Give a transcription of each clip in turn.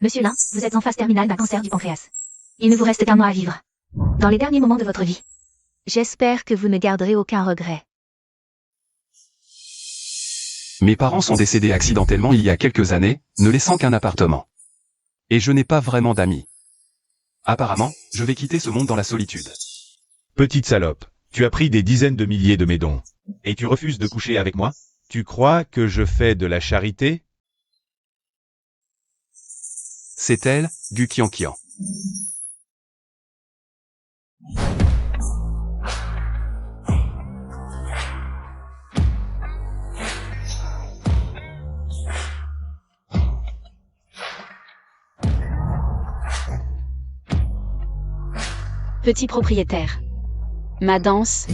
Monsieur Lin, vous êtes en phase terminale d'un cancer du pancréas. Il ne vous reste qu'un mois à vivre. Dans les derniers moments de votre vie. J'espère que vous ne garderez aucun regret. Mes parents sont décédés accidentellement il y a quelques années, ne laissant qu'un appartement. Et je n'ai pas vraiment d'amis. Apparemment, je vais quitter ce monde dans la solitude. Petite salope, tu as pris des dizaines de milliers de mes dons. Et tu refuses de coucher avec moi? Tu crois que je fais de la charité? C'est elle, Gu Qianqian. Petit propriétaire. Ma danse.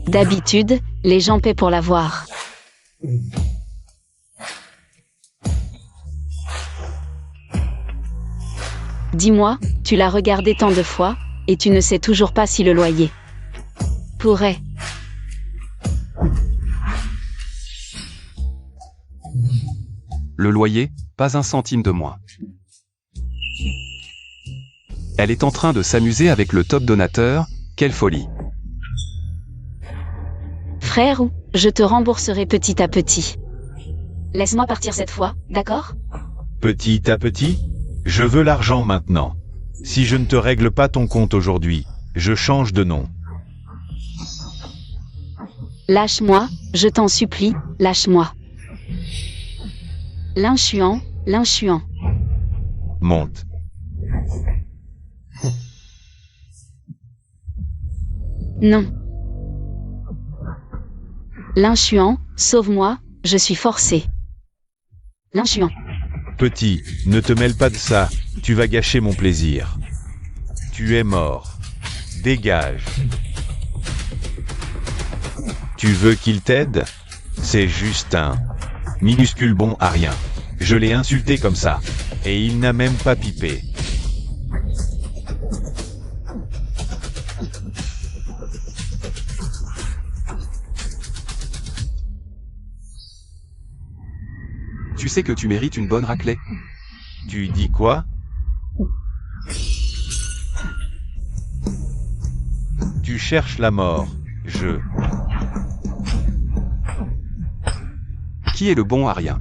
D'habitude, les gens paient pour la voir. Dis-moi, tu l'as regardé tant de fois, et tu ne sais toujours pas si le loyer pourrait. Le loyer, pas un centime de moins. Elle est en train de s'amuser avec le top donateur, quelle folie. Frère, je te rembourserai petit à petit. Laisse-moi partir cette fois, d'accord? Petit à petit? Je veux l'argent maintenant. Si je ne te règle pas ton compte aujourd'hui, je change de nom. Lâche-moi, je t'en supplie, lâche-moi. L'inchuant, l'inchuant. Monte. Non. L'inchuant, sauve-moi, je suis forcé. L'inchuant. Petit, ne te mêle pas de ça, tu vas gâcher mon plaisir. Tu es mort. Dégage. Tu veux qu'il t'aide? C'est juste un minuscule bon à rien. Je l'ai insulté comme ça. Et il n'a même pas pipé. Tu sais que tu mérites une bonne raclée. Tu dis quoi? Tu cherches la mort. Qui est le bon à rien?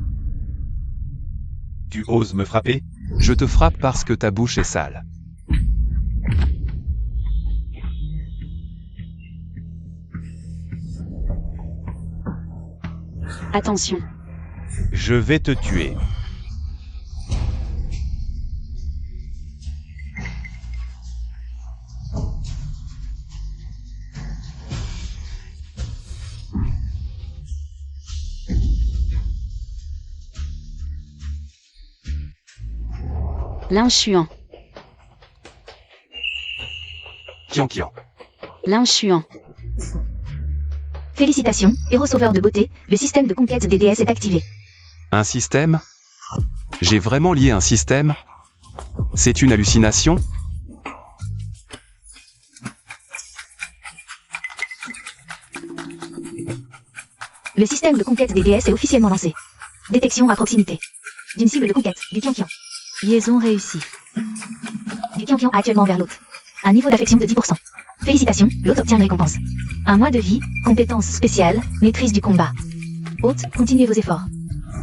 Tu oses me frapper? Je te frappe parce que ta bouche est sale. Attention. Je vais te tuer. L'inchuant. Qianqian. L'inchuant. Félicitations, héros sauveur de beauté, le système de conquête des déesses est activé. Un système? J'ai vraiment lié un système? C'est une hallucination? Le système de conquête des déesses est officiellement lancé. Détection à proximité. D'une cible de conquête, du Qianqian. Liaison réussie. Du Qianqian actuellement vers l'hôte. Un niveau d'affection de 10%. Félicitations, l'hôte obtient une récompense. Un mois de vie, compétence spéciale, maîtrise du combat. Hôte, continuez vos efforts.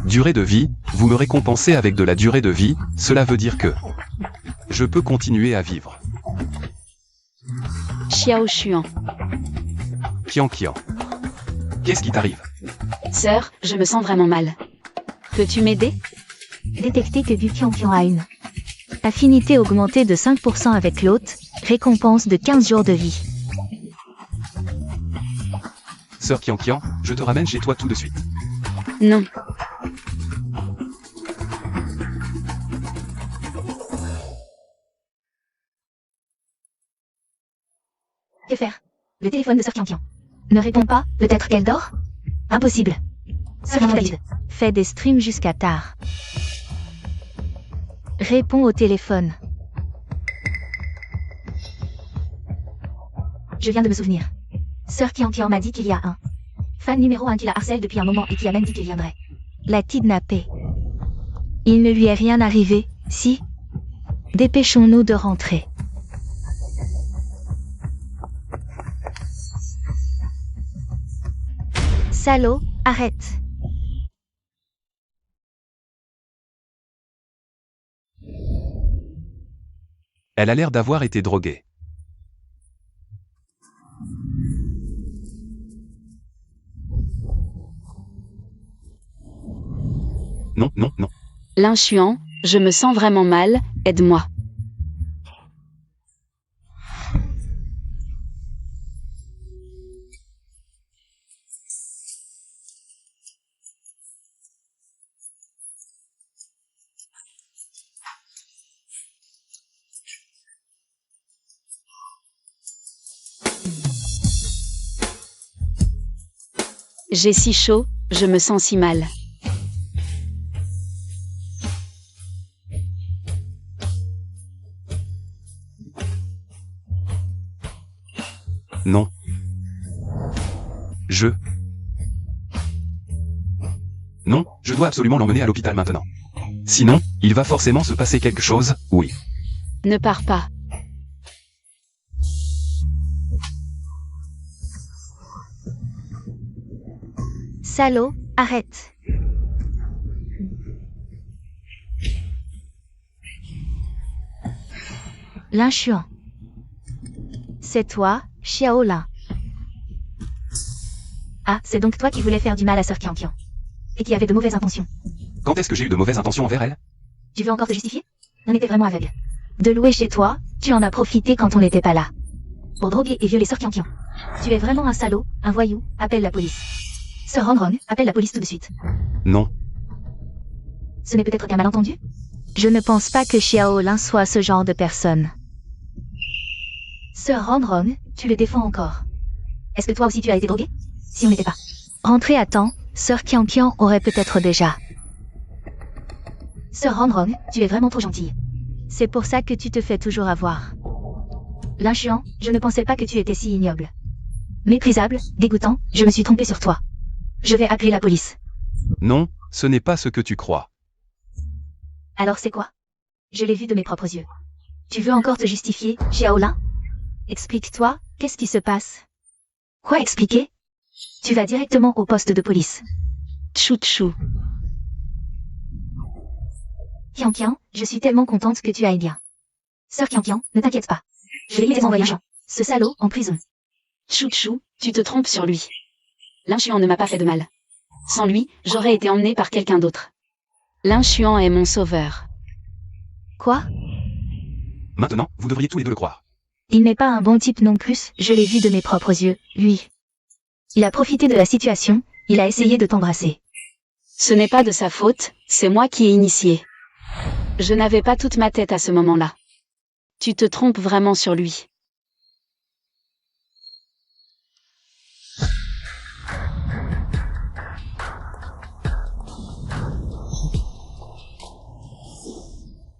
Durée de vie, vous me récompensez avec de la durée de vie, cela veut dire que je peux continuer à vivre. Xiao Xuan. Qianqian. Qu'est-ce qui t'arrive? Sœur, je me sens vraiment mal. Peux-tu m'aider? Détectez que du Qianqian a une. Affinité augmentée de 5% avec l'hôte, récompense de 15 jours de vie. Sœur Qianqian, je te ramène chez toi tout de suite. Non. Que faire? Le téléphone de Sœur Qianqian ne répond pas, peut-être qu'elle dort? Impossible. Sœur Qianqian. Fais des streams jusqu'à tard. Réponds au téléphone. Je viens de me souvenir. Sœur Qianqian m'a dit qu'il y a un fan numéro 1 qui la harcèle depuis un moment et qui a même dit qu'il viendrait. La kidnapper. Il ne lui est rien arrivé, Si. Dépêchons-nous de rentrer. Salaud, arrête. Elle a l'air d'avoir été droguée. Non, non, non. L'inchuant, je me sens vraiment mal, aide-moi. J'ai si chaud, je me sens si mal. Non. Non, je dois absolument l'emmener à l'hôpital maintenant. Sinon, il va forcément se passer quelque chose, oui. Ne pars pas. Salaud, arrête. L'inchuant. C'est toi, Xiaolin. Ah, c'est donc toi qui voulais faire du mal à Sœur Qianqian. Et qui avait de mauvaises intentions. Quand est-ce que j'ai eu de mauvaises intentions envers elle? Tu veux encore te justifier? On était vraiment aveugle. De louer chez toi, tu en as profité quand on n'était pas là. Pour droguer et violer Sœur Qianqian. Tu es vraiment un salaud, un voyou, appelle la police. Sœur Rongrong, appelle la police tout de suite. Non. Ce n'est peut-être qu'un malentendu? Je ne pense pas que Xiaolin soit ce genre de personne. Sœur Rongrong, tu le défends encore. Est-ce que toi aussi tu as été drogué? Si on n'était pas. Rentrez à temps, Sœur Qianqian aurait peut-être déjà. Sœur Rongrong, tu es vraiment trop gentille. C'est pour ça que tu te fais toujours avoir. L'inchuant, je ne pensais pas que tu étais si ignoble. Méprisable, dégoûtant, je me suis trompé sur toi. Je vais appeler la police. Non, ce n'est pas ce que tu crois. Alors c'est quoi? Je l'ai vu de mes propres yeux. Tu veux encore te justifier, Xiaolin? Explique-toi, qu'est-ce qui se passe? Quoi expliquer? Tu vas directement au poste de police. Tchou-tchou. Qianqian, je suis tellement contente que tu ailles bien. Sœur Qianqian, ne t'inquiète pas. Je vais immédiatement envoyer ce salaud en prison. Tchou-tchou, tu te trompes sur lui. L'inchuant ne m'a pas fait de mal. Sans lui, j'aurais été emmené par quelqu'un d'autre. L'inchuant est mon sauveur. Quoi? Maintenant, vous devriez tous les deux le croire. Il n'est pas un bon type non plus, je l'ai vu de mes propres yeux, lui. Il a profité de la situation, il a essayé de t'embrasser. Ce n'est pas de sa faute, c'est moi qui ai initié. Je n'avais pas toute ma tête à ce moment-là. Tu te trompes vraiment sur lui.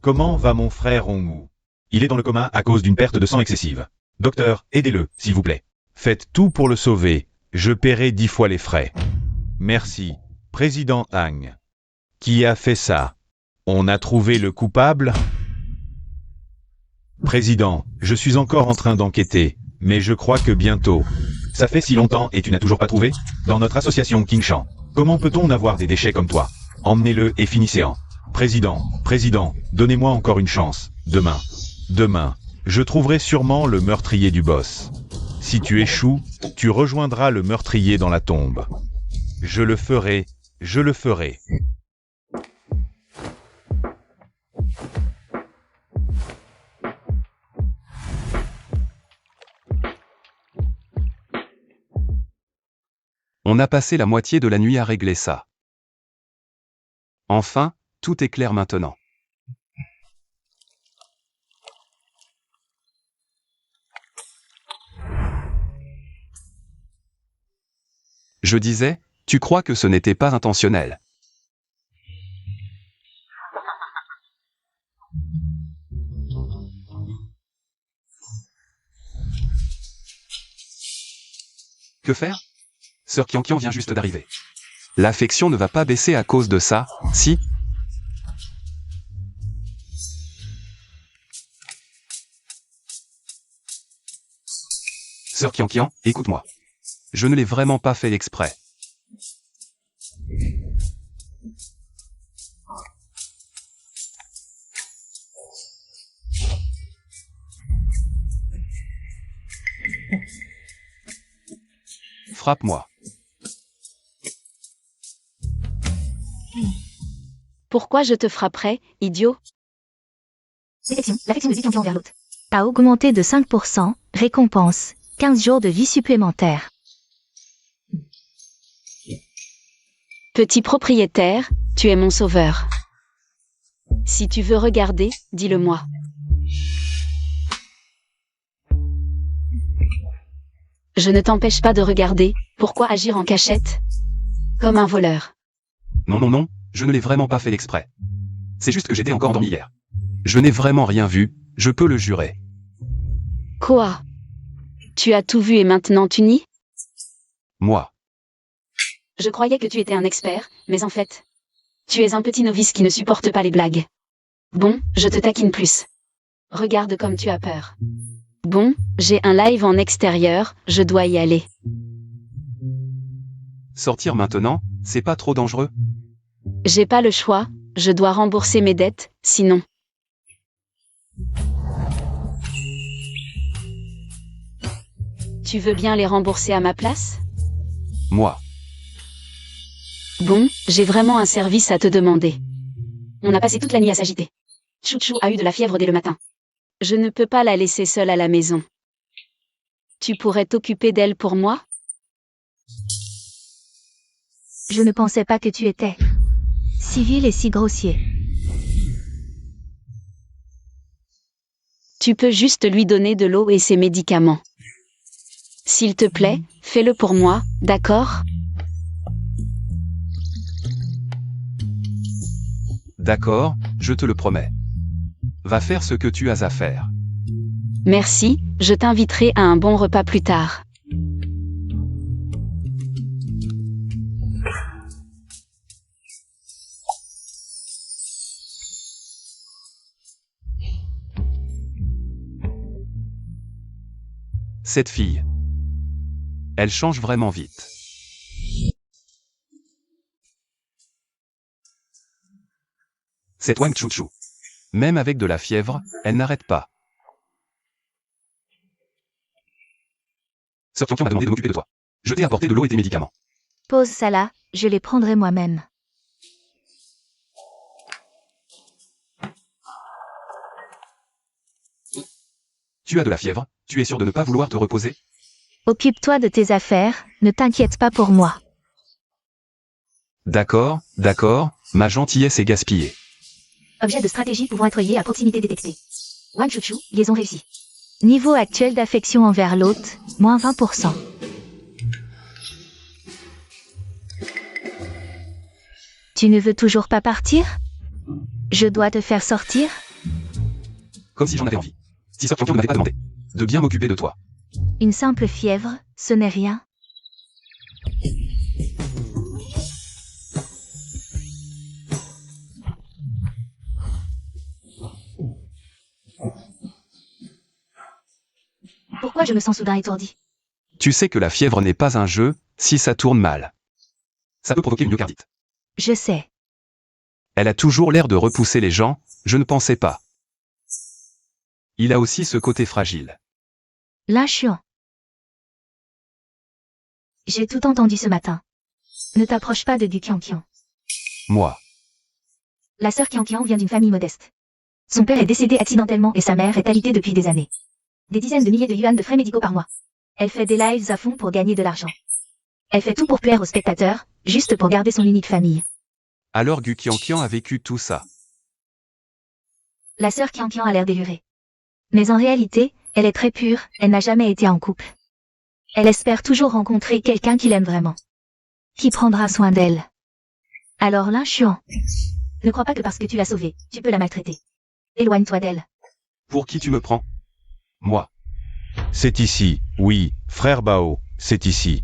Comment va mon frère Hongmu? Il est dans le coma à cause d'une perte de sang excessive. Docteur, aidez-le, s'il vous plaît. Faites tout pour le sauver. Je paierai 10 fois les frais. Merci, Président Hang. Qui a fait ça? On a trouvé le coupable? Président, je suis encore en train d'enquêter, mais je crois que bientôt. Ça fait si longtemps et tu n'as toujours pas trouvé? Dans notre association Qingshan. Comment peut-on avoir des déchets comme toi? Emmenez-le et finissez-en. Président, donnez-moi encore une chance. Demain, je trouverai sûrement le meurtrier du boss. Si tu échoues, tu rejoindras le meurtrier dans la tombe. Je le ferai. On a passé la moitié de la nuit à régler ça. Enfin, tout est clair maintenant. Je disais, tu crois que ce n'était pas intentionnel. Que faire? Sœur Qianqian vient juste d'arriver. L'affection ne va pas baisser à cause de ça, si? Sœur Qian, écoute-moi. Je ne l'ai vraiment pas fait exprès. Frappe-moi. Pourquoi je te frapperais, idiot? Détection. L'affection de Qian envers l'autre a augmenté de 5%. Récompense. 15 jours de vie supplémentaires. Petit propriétaire, tu es mon sauveur. Si tu veux regarder, dis-le-moi. Je ne t'empêche pas de regarder, pourquoi agir en cachette? Comme un voleur. Non, je ne l'ai vraiment pas fait exprès. C'est juste que j'étais encore endormi hier. Je n'ai vraiment rien vu, je peux le jurer. Quoi? Tu as tout vu et maintenant tu nies? Moi. Je croyais que tu étais un expert, mais en fait, tu es un petit novice qui ne supporte pas les blagues. Bon, je te taquine plus. Regarde comme tu as peur. Bon, j'ai un live en extérieur, je dois y aller. Sortir maintenant, c'est pas trop dangereux? J'ai pas le choix, je dois rembourser mes dettes, sinon. Tu veux bien les rembourser à ma place? Moi. Bon, j'ai vraiment un service à te demander. On a passé toute la nuit à s'agiter. Chouchou a eu de la fièvre dès le matin. Je ne peux pas la laisser seule à la maison. Tu pourrais t'occuper d'elle pour moi? Je ne pensais pas que tu étais civil et si grossier. Tu peux juste lui donner de l'eau et ses médicaments. S'il te plaît, fais-le pour moi, d'accord? D'accord, je te le promets. Va faire ce que tu as à faire. Merci, je t'inviterai à un bon repas plus tard. Cette fille. Elle change vraiment vite. C'est Wang Chouchou. Même avec de la fièvre, elle n'arrête pas. Sœur Qian m'a demandé de m'occuper de toi. Je t'ai apporté de l'eau et des médicaments. Pose ça là, je les prendrai moi-même. Tu as de la fièvre, tu es sûr de ne pas vouloir te reposer? Occupe-toi de tes affaires, ne t'inquiète pas pour moi. D'accord, ma gentillesse est gaspillée. Objet de stratégie pouvant être lié à proximité détectée. Wang Chouchou, liaison réussie. Niveau actuel d'affection envers l'hôte, moins 20%. Tu ne veux toujours pas partir? Je dois te faire sortir? Comme si j'en avais envie. Si Sœur Qian ne m'avait pas demandé de bien m'occuper de toi. Une simple fièvre, ce n'est rien. Pourquoi je me sens soudain étourdi? Tu sais que la fièvre n'est pas un jeu, si ça tourne mal. Ça peut provoquer une myocardite. Je sais. Elle a toujours l'air de repousser les gens, je ne pensais pas. Il a aussi ce côté fragile. L'inchuan. J'ai tout entendu ce matin. Ne t'approche pas de du Qian. Moi. La sœur Qian vient d'une famille modeste. Son père est décédé accidentellement et sa mère est alitée depuis des années. Des dizaines de milliers de yuan de frais médicaux par mois. Elle fait des lives à fond pour gagner de l'argent. Elle fait tout pour plaire aux spectateurs, juste pour garder son unique famille. Alors Gu Qian a vécu tout ça. La sœur Qian a l'air délurée. Mais en réalité, elle est très pure, elle n'a jamais été en couple. Elle espère toujours rencontrer quelqu'un qui l'aime vraiment. Qui prendra soin d'elle. Alors l'inchuan. Ne crois pas que parce que tu l'as sauvée, tu peux la maltraiter. Éloigne-toi d'elle. Pour qui tu me prends? Moi. C'est ici, oui, frère Bao, c'est ici.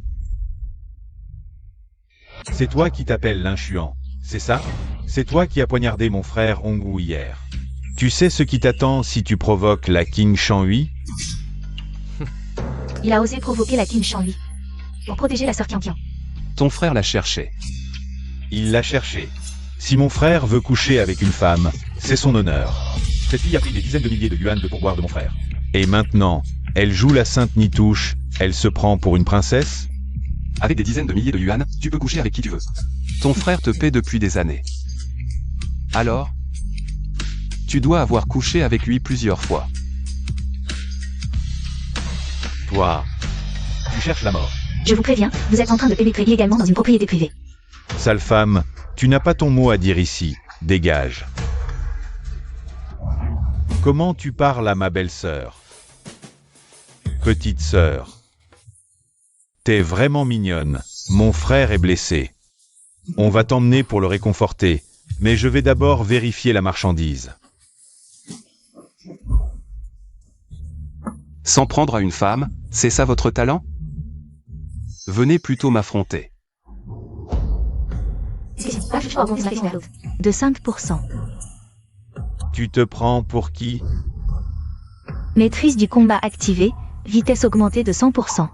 C'est toi qui t'appelles l'inchuan, c'est ça? C'est toi qui as poignardé mon frère Hongwu hier. Tu sais ce qui t'attend si tu provoques la King Shanhui? Il a osé provoquer la Qingshan, lui. Pour protéger la sœur Qianqian. Ton frère l'a cherché. Il l'a cherché. Si mon frère veut coucher avec une femme, c'est son honneur. Cette fille a pris des dizaines de milliers de yuan de pourboire de mon frère. Et maintenant, elle joue la sainte Nitouche, elle se prend pour une princesse? Avec des dizaines de milliers de yuan, tu peux coucher avec qui tu veux. Ton frère te paie depuis des années. Alors? Tu dois avoir couché avec lui plusieurs fois. Toi, tu cherches la mort. Je vous préviens, vous êtes en train de pénétrer illégalement dans une propriété privée. Sale femme, tu n'as pas ton mot à dire ici. Dégage. Comment tu parles à ma belle-sœur? Petite sœur. T'es vraiment mignonne. Mon frère est blessé. On va t'emmener pour le réconforter, mais je vais d'abord vérifier la marchandise. S'en prendre à une femme, c'est ça votre talent? Venez plutôt m'affronter. De 5%. Tu te prends pour qui? Maîtrise du combat activée, vitesse augmentée de 100%.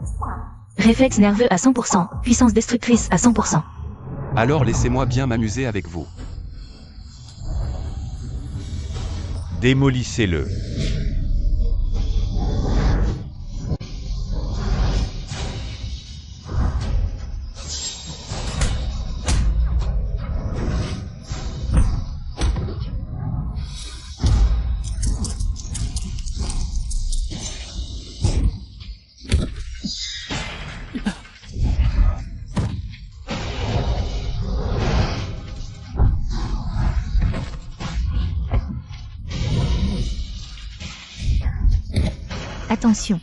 Réflexe nerveux à 100%, puissance destructrice à 100%. Alors laissez-moi bien m'amuser avec vous. Démolissez-le. Attention.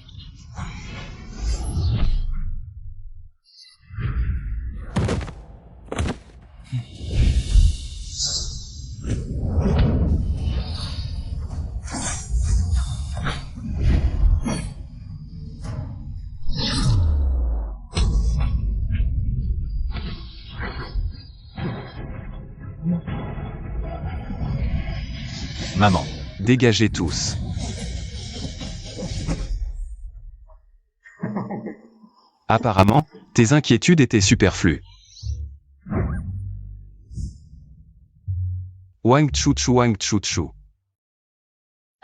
Maman. Dégagez tous. Apparemment, tes inquiétudes étaient superflues. Wang Chuchu Wang Chuchu.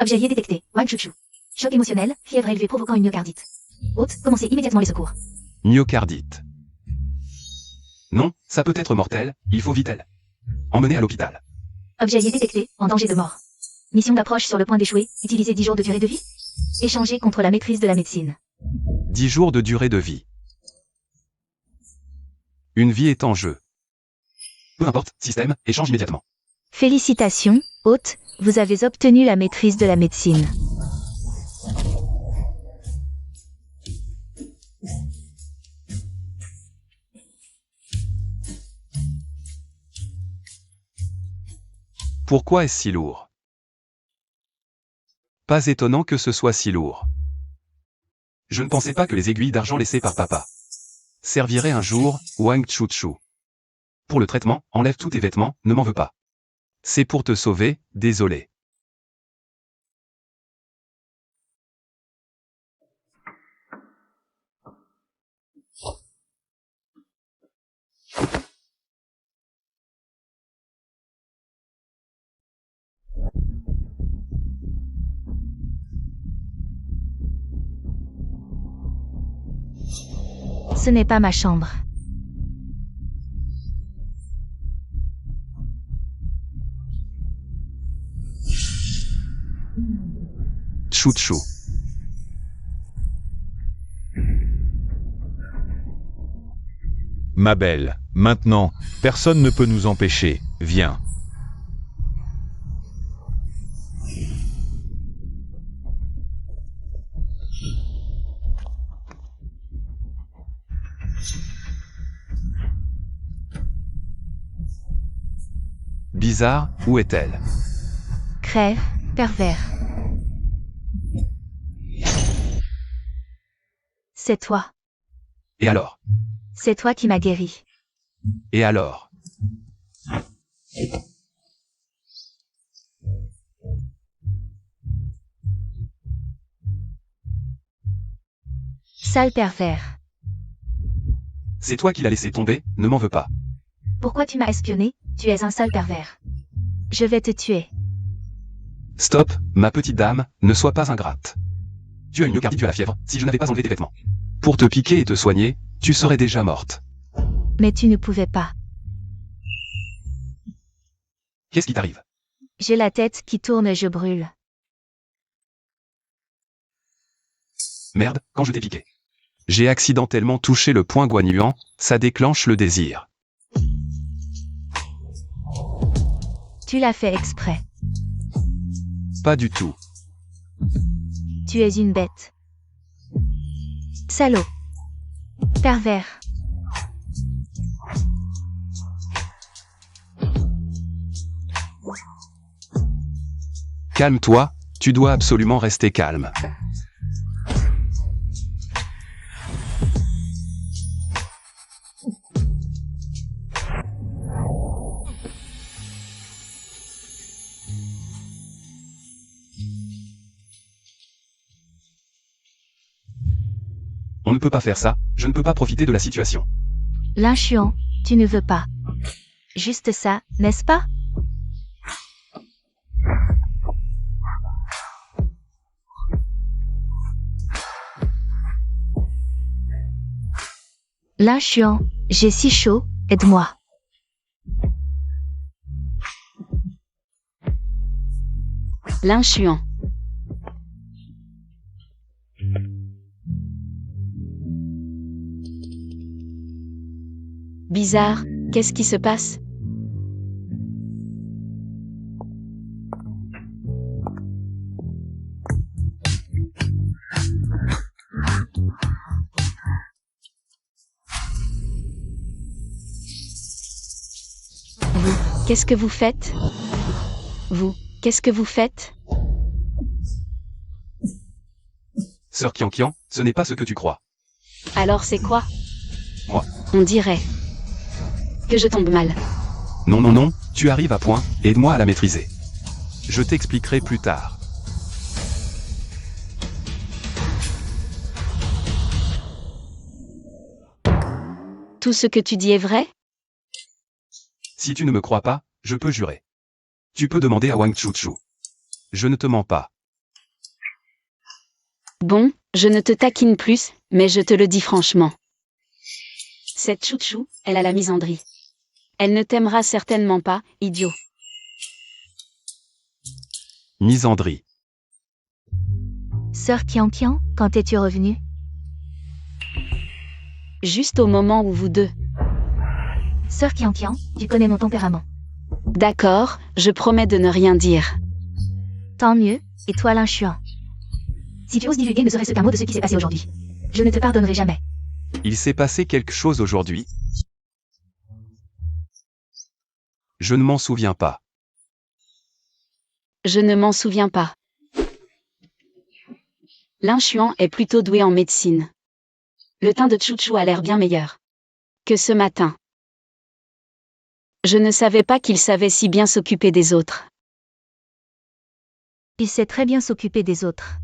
Objet lié détecté. Wang Chuchu. Choc émotionnel, fièvre élevée provoquant une myocardite. Hôte, commencez immédiatement les secours. Myocardite. Non, ça peut être mortel, il faut vite elle. Emmener à l'hôpital. Objet lié détecté, en danger de mort. Mission d'approche sur le point d'échouer, utilisez 10 jours de durée de vie. Échanger contre la maîtrise de la médecine. 10 jours de durée de vie. Une vie est en jeu. Peu importe, système, échange immédiatement. Félicitations, hôte, vous avez obtenu la maîtrise de la médecine. Pourquoi est-ce si lourd? Pas étonnant que ce soit si lourd. Je ne pensais pas que les aiguilles d'argent laissées par papa serviraient un jour, Wang Chuchu. Pour le traitement, enlève tous tes vêtements, ne m'en veux pas. C'est pour te sauver, désolé. Ce n'est pas ma chambre. Chuchu. Ma belle, maintenant, personne ne peut nous empêcher. Viens. Bizarre, où est-elle? Crève, pervers. C'est toi. Et alors? C'est toi qui m'as guéri. Et alors? Sale pervers. C'est toi qui l'as laissé tomber, ne m'en veux pas. Pourquoi tu m'as espionné? Tu es un sale pervers. Je vais te tuer. Stop, ma petite dame, ne sois pas ingrate. Tu as une myocardite, tu as la fièvre, si je n'avais pas enlevé tes vêtements. Pour te piquer et te soigner, tu serais déjà morte. Mais tu ne pouvais pas. Qu'est-ce qui t'arrive? J'ai la tête qui tourne et je brûle. Merde, quand je t'ai piqué. J'ai accidentellement touché le point guanyuan, ça déclenche le désir. Tu l'as fait exprès. Pas du tout. Tu es une bête. Salaud. Pervers. Calme-toi, tu dois absolument rester calme. On ne peut pas faire ça, je ne peux pas profiter de la situation. L'inchuant, tu ne veux pas. Juste ça, n'est-ce pas? L'inchuant, j'ai si chaud, aide-moi. L'inchuant. Bizarre, qu'est-ce qui se passe? Vous, qu'est-ce que vous faites? Vous, qu'est-ce que vous faites? Sœur Kian, ce n'est pas ce que tu crois. Alors c'est quoi? Moi. On dirait que je tombe mal. Non, non, non, tu arrives à point, aide-moi à la maîtriser. Je t'expliquerai plus tard. Tout ce que tu dis est vrai? Si tu ne me crois pas, je peux jurer. Tu peux demander à Wang Chuchu. Je ne te mens pas. Bon, je ne te taquine plus, mais je te le dis franchement. Cette chouchou, elle a la misandrie. Elle ne t'aimera certainement pas, idiot. Misandrie. Sœur Kian, quand es-tu revenue? Juste au moment où vous deux. Sœur Kian, tu connais mon tempérament. D'accord, je promets de ne rien dire. Tant mieux, et toi l'inchuant. Si tu oses divulguer ne serait-ce qu'un mot de ce qui s'est passé aujourd'hui, je ne te pardonnerai jamais. Il s'est passé quelque chose aujourd'hui. Je ne m'en souviens pas. Je ne m'en souviens pas. L'inchuant est plutôt doué en médecine. Le teint de Chouchou a l'air bien meilleur que ce matin. Je ne savais pas qu'il savait si bien s'occuper des autres. Il sait très bien s'occuper des autres.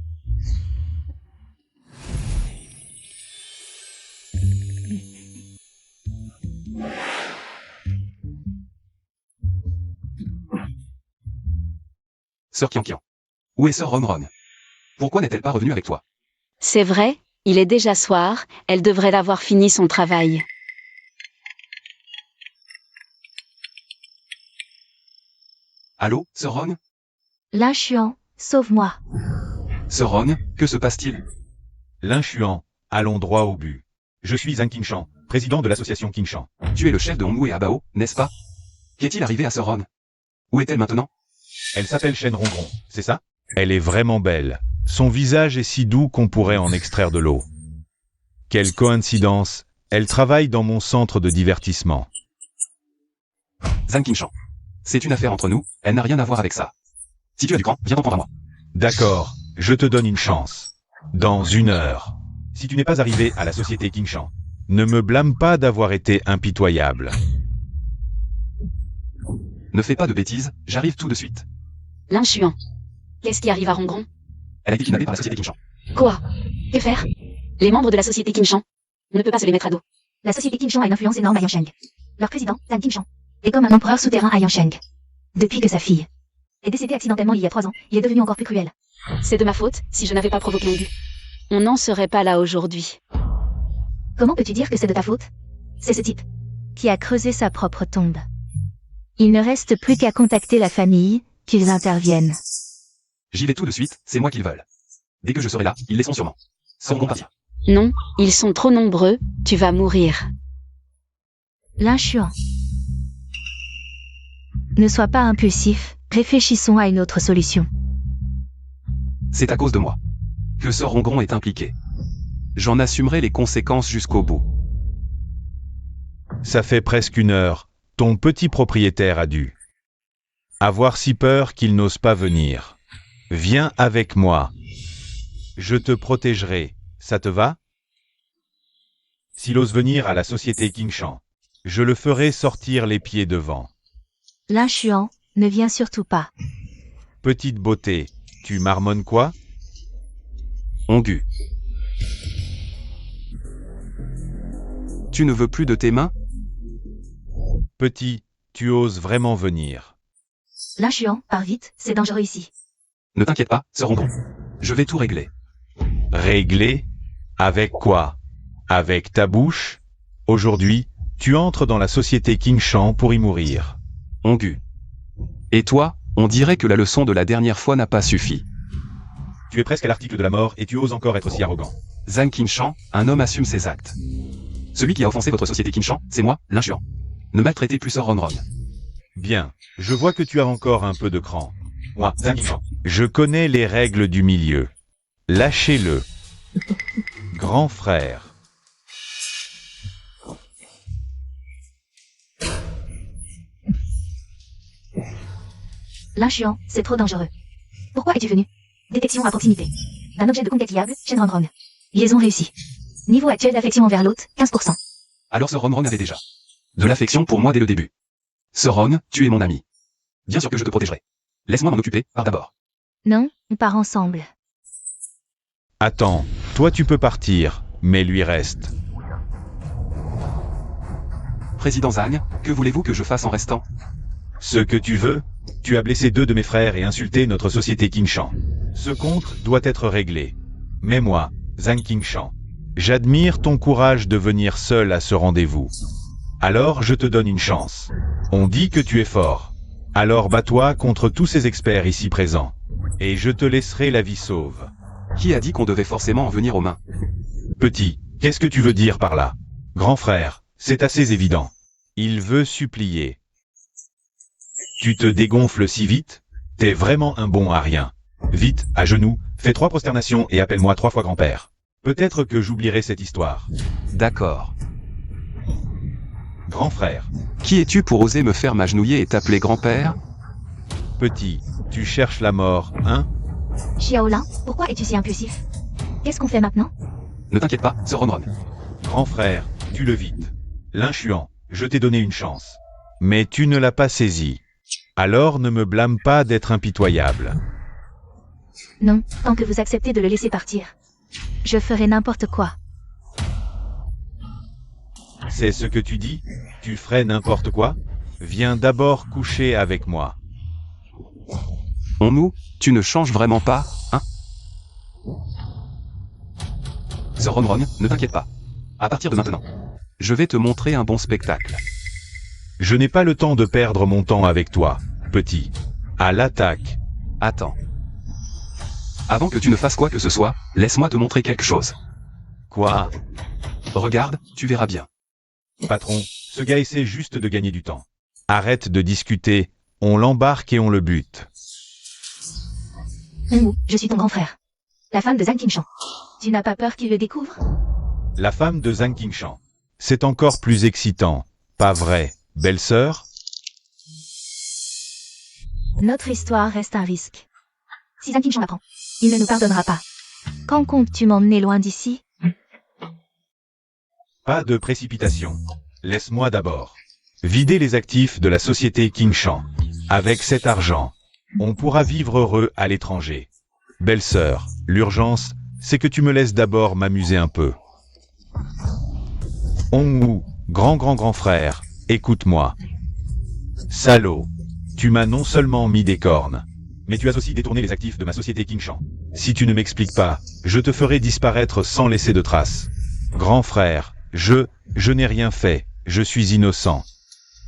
Sœur Kian. Où est Sœur Ron? Pourquoi n'est-elle pas revenue avec toi? C'est vrai, il est déjà soir, elle devrait avoir fini son travail. Allô, Sœur Ron? L'inchuant, sauve-moi. Sœur Ron, que se passe-t-il? L'inchuant, allons droit au but. Je suis Zhang Qingshan, président de l'association Qingshan. Tu es le chef de Hongwu et Abao, n'est-ce pas? Qu'est-il arrivé à Sœur Ron? Où est-elle maintenant? Elle s'appelle Shen Rongron, c'est ça? Elle est vraiment belle. Son visage est si doux qu'on pourrait en extraire de l'eau. Quelle coïncidence, elle travaille dans mon centre de divertissement. Zhang Qingshan. C'est une affaire entre nous, elle n'a rien à voir avec ça. Si tu as du cran, viens t'en prendre à moi. D'accord, je te donne une chance. Dans 1 heure. Si tu n'es pas arrivé à la société Qingshan, ne me blâme pas d'avoir été impitoyable. Ne fais pas de bêtises, j'arrive tout de suite. L'inchuant. Qu'est-ce qui arrive à Rongron? Elle a été kidnappée par la société Qingshan. Quoi? Que faire? Les membres de la société Qingshan. On ne peut pas se les mettre à dos. La société Qingshan a une influence énorme à Yansheng. Leur président, Zhang Qingshan, est comme un empereur souterrain à Yansheng. Depuis que sa fille est décédée accidentellement il y a 3 ans, il est devenu encore plus cruel. C'est de ma faute si je n'avais pas provoqué Ongu. On n'en serait pas là aujourd'hui. Comment peux-tu dire que c'est de ta faute? C'est ce type qui a creusé sa propre tombe. Il ne reste plus qu'à contacter la famille, qu'ils interviennent. J'y vais tout de suite, c'est moi qu'ils veulent. Dès que je serai là, ils laisseront sûrement. Sauront partir. Non, ils sont trop nombreux, tu vas mourir. Lin Xuan. Ne sois pas impulsif, réfléchissons à une autre solution. C'est à cause de moi que ce Rongron est impliqué. J'en assumerai les conséquences jusqu'au bout. Ça fait presque 1 heure, ton petit propriétaire a dû avoir si peur qu'il n'ose pas venir. Viens avec moi. Je te protégerai, ça te va? S'il ose venir à la société Qingshan, je le ferai sortir les pieds devant. Lin Xuan, ne viens surtout pas. Petite beauté, tu marmonnes quoi? Ongu. Tu ne veux plus de tes mains? Petit, tu oses vraiment venir. Lin Xuan, pars vite, c'est dangereux ici. Ne t'inquiète pas, ce Rongron. Je vais tout régler. Régler? Avec quoi? Avec ta bouche? Aujourd'hui, tu entres dans la société Qingshan pour y mourir. Ongu. Et toi, on dirait que la leçon de la dernière fois n'a pas suffi. Tu es presque à l'article de la mort et tu oses encore être si arrogant. Zhang Qingshan, un homme assume ses actes. Celui qui a offensé votre société Qingshan, c'est moi, Lin Xuan. Ne maltraitez plus Sir Ronron. Bien, je vois que tu as encore un peu de cran. Moi, Zhang Qingshan, je connais les règles du milieu. Lâchez-le. Grand frère. Lin Xuan, c'est trop dangereux. Pourquoi es-tu venu? Détection à proximité d'un objet de conquête liable, Shenrongrong. Liaison réussie. Niveau actuel d'affection envers l'hôte, 15%. Alors ce Ronron avait déjà de l'affection pour moi dès le début. Ce Ron, tu es mon ami. Bien sûr que je te protégerai. Laisse-moi m'en occuper, par d'abord. Non, on part ensemble. Attends, toi tu peux partir, mais lui reste. Président Zhang, que voulez-vous que je fasse en restant? Ce que tu veux, tu as blessé 2 de mes frères et insulté notre société Qingshan. Ce compte doit être réglé. Mais moi, Zhang Qingshan, j'admire ton courage de venir seul à ce rendez-vous. Alors je te donne une chance. On dit que tu es fort. Alors bats-toi contre tous ces experts ici présents. Et je te laisserai la vie sauve. Qui a dit qu'on devait forcément en venir aux mains? Petit, qu'est-ce que tu veux dire par là? Grand frère, c'est assez évident. Il veut supplier. Tu te dégonfles si vite? T'es vraiment un bon à rien. Vite, à genoux, fais 3 prosternations et appelle-moi 3 fois grand-père. Peut-être que j'oublierai cette histoire. D'accord. Grand frère. Qui es-tu pour oser me faire m'agenouiller et t'appeler grand-père? Petit, tu cherches la mort, hein? Xiaolin, pourquoi es-tu si impulsif? Qu'est-ce qu'on fait maintenant? Ne t'inquiète pas, ce Ronron. Grand frère, tue-le vite. Lin Xuan, je t'ai donné une chance. Mais tu ne l'as pas saisie. Alors ne me blâme pas d'être impitoyable. Non, tant que vous acceptez de le laisser partir. Je ferai n'importe quoi. C'est ce que tu dis? Tu ferais n'importe quoi? Viens d'abord coucher avec moi. Tu ne changes vraiment pas, hein? Ce Ronron, ne t'inquiète pas. À partir de maintenant, je vais te montrer un bon spectacle. Je n'ai pas le temps de perdre mon temps avec toi, petit. À l'attaque. Attends. Avant que tu ne fasses quoi que ce soit, laisse-moi te montrer quelque chose. Quoi? Regarde, tu verras bien. Patron, ce gars essaie juste de gagner du temps. Arrête de discuter, on l'embarque et on le bute. Hongwu, je suis ton grand frère. La femme de Zhang Qingshan. Tu n'as pas peur qu'il le découvre? La femme de Zhang Qingshan. C'est encore plus excitant, pas vrai, belle-sœur? Notre histoire reste un risque. Si Zhang Qingshan l'apprend, il ne nous pardonnera pas. Quand comptes-tu m'emmener loin d'ici? Pas de précipitation. Laisse-moi d'abord vider les actifs de la société Qingshan. Avec cet argent, on pourra vivre heureux à l'étranger. Belle-sœur, l'urgence, c'est que tu me laisses d'abord m'amuser un peu. Hongwoo, grand frère, écoute-moi. Salaud, tu m'as non seulement mis des cornes, mais tu as aussi détourné les actifs de ma société Kingshan. Si tu ne m'expliques pas, je te ferai disparaître sans laisser de traces. Grand frère, je n'ai rien fait, je suis innocent.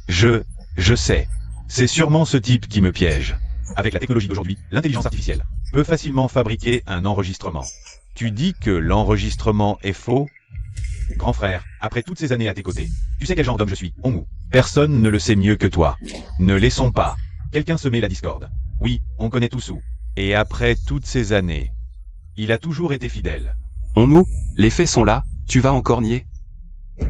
Je sais. C'est sûrement ce type qui me piège. Avec la technologie d'aujourd'hui, l'intelligence artificielle peut facilement fabriquer un enregistrement. Tu dis que l'enregistrement est faux? Grand frère, après toutes ces années à tes côtés, tu sais quel genre d'homme je suis, Hongwoo. Personne ne le sait mieux que toi. Ne laissons pas quelqu'un semer la discorde. Oui, on connaît Tousou. Et après toutes ces années, il a toujours été fidèle. Hongwoo, les faits sont là, tu vas encore nier?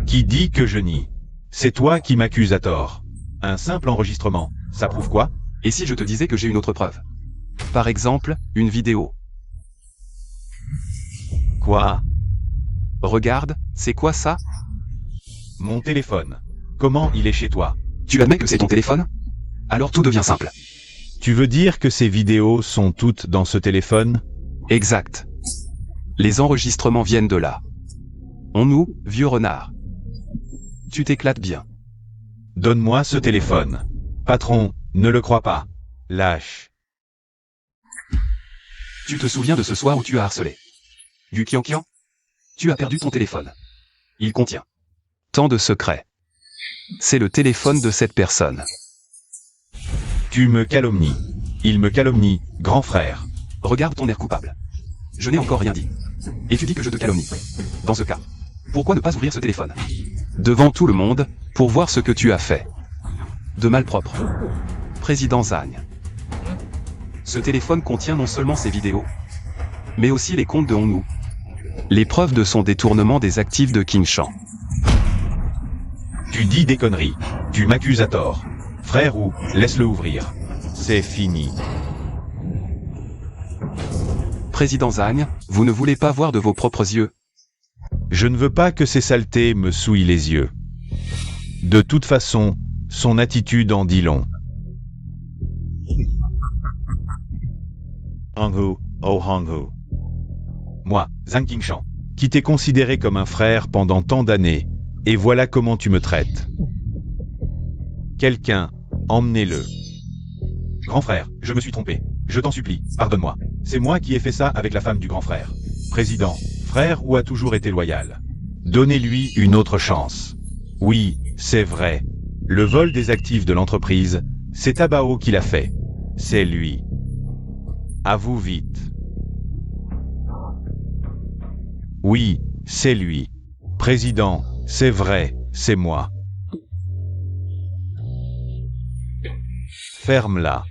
Qui dit que je nie? C'est toi qui m'accuses à tort. Un simple enregistrement, ça prouve quoi? Et si je te disais que j'ai une autre preuve? Par exemple, une vidéo. Quoi? Regarde, c'est quoi ça? Mon téléphone. Comment il est chez toi? Tu admets que c'est ton téléphone? Alors tout devient simple. Tu veux dire que ces vidéos sont toutes dans ce téléphone? Exact. Les enregistrements viennent de là. Hongwoo, vieux renard. Tu t'éclates bien. Donne-moi ce téléphone. Patron, ne le crois pas. Lâche. Tu te souviens de ce soir où tu as harcelé du Kian? Tu as perdu ton téléphone. Il contient tant de secrets. C'est le téléphone de cette personne. Tu me calomnies. Il me calomnie, grand frère. Regarde ton air coupable. Je n'ai encore rien dit. Et tu dis que je te calomnie. Dans ce cas, pourquoi ne pas ouvrir ce téléphone devant tout le monde, pour voir ce que tu as fait de malpropre? Président Zhang. Ce téléphone contient non seulement ses vidéos, mais aussi les comptes de Hongwoo. Les preuves de son détournement des actifs de Kingshan. Tu dis des conneries. Tu m'accuses à tort. Frère ou, laisse-le ouvrir. C'est fini. Président Zhang, vous ne voulez pas voir de vos propres yeux? Je ne veux pas que ces saletés me souillent les yeux. De toute façon, son attitude en dit long. Hongwoo, oh Hongwoo. Moi, Zhang Kingshan, qui t'ai considéré comme un frère pendant tant d'années, et voilà comment tu me traites. Quelqu'un, emmenez-le. Grand frère, je me suis trompé. Je t'en supplie, pardonne-moi. C'est moi qui ai fait ça avec la femme du grand frère. Président, frère ou a toujours été loyal. Donnez-lui une autre chance. Oui, c'est vrai. Le vol des actifs de l'entreprise, c'est Abao qui l'a fait. C'est lui. À vous vite. Oui, c'est lui. Président, c'est vrai, c'est moi. Ferme-la.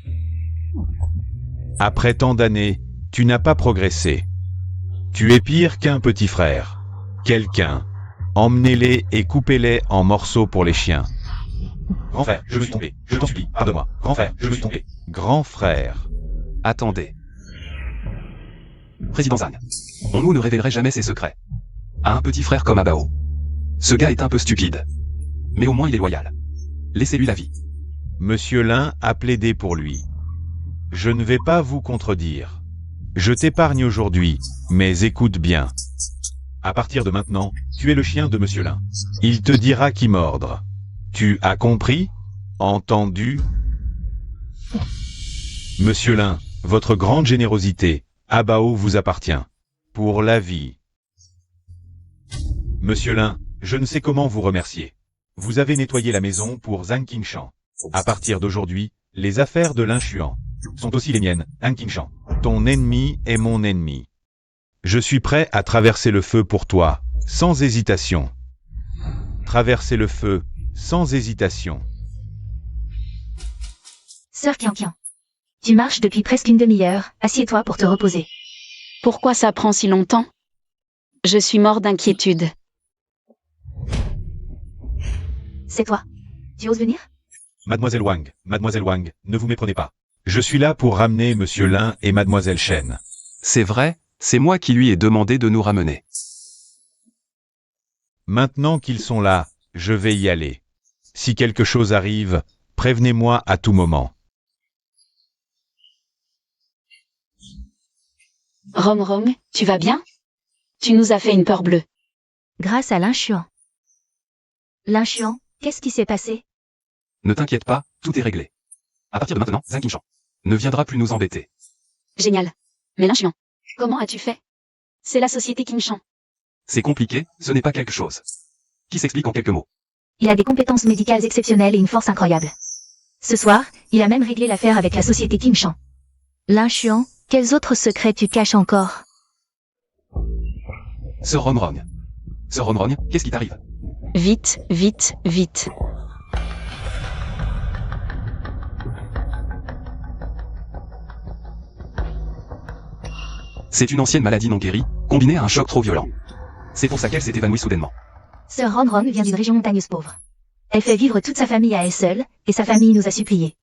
Après tant d'années, tu n'as pas progressé. Tu es pire qu'un petit frère. Quelqu'un. Emmenez-les et coupez-les en morceaux pour les chiens. Grand frère, je me suis trompé. Je t'en supplie, pardonne-moi. Grand frère, je me suis trompé. Grand frère. Attendez. Président Zhang. Hongwoo ne révélerait jamais ses secrets à un petit frère comme Abao. Ce gars est un peu stupide. Mais au moins il est loyal. Laissez-lui la vie. Monsieur Lin a plaidé pour lui. Je ne vais pas vous contredire. Je t'épargne aujourd'hui, mais écoute bien. À partir de maintenant, tu es le chien de Monsieur Lin. Il te dira qui mordre. Tu as compris? Entendu? Monsieur Lin, votre grande générosité, Abao vous appartient. Pour la vie. Monsieur Lin, je ne sais comment vous remercier. Vous avez nettoyé la maison pour Zhang Kingshan. À partir d'aujourd'hui, les affaires de Lin Xuan sont aussi les miennes, Zhang Kingshan. Ton ennemi est mon ennemi. Je suis prêt à traverser le feu pour toi, sans hésitation. Traverser le feu, sans hésitation. Sœur Kian. Tu marches depuis presque une demi-heure, assieds-toi pour te reposer. Pourquoi ça prend si longtemps? Je suis mort d'inquiétude. C'est toi. Tu oses venir? Mademoiselle Wang, ne vous méprenez pas. Je suis là pour ramener Monsieur Lin et Mademoiselle Shen. C'est vrai, c'est moi qui lui ai demandé de nous ramener. Maintenant qu'ils sont là, je vais y aller. Si quelque chose arrive, prévenez-moi à tout moment. Rom, tu vas bien? Tu nous as fait une peur bleue. Grâce à l'inchuan. L'inchuan, qu'est-ce qui s'est passé? Ne t'inquiète pas, tout est réglé. À partir de maintenant, Zhang Qingshan ne viendra plus nous embêter. Génial. Mais l'inchiant. Comment as-tu fait? C'est la société Qingshan. C'est compliqué, ce n'est pas quelque chose qui s'explique en quelques mots. Il a des compétences médicales exceptionnelles et une force incroyable. Ce soir, il a même réglé l'affaire avec la société Qingshan. L'inchuan, quels autres secrets tu caches encore? Sir Ronron. Sir Ronron, qu'est-ce qui t'arrive? Vite, vite, vite. C'est une ancienne maladie non guérie, combinée à un choc trop violent. C'est pour ça qu'elle s'est évanouie soudainement. Sir Ronron vient d'une région montagneuse pauvre. Elle fait vivre toute sa famille à elle seule, et sa famille nous a supplié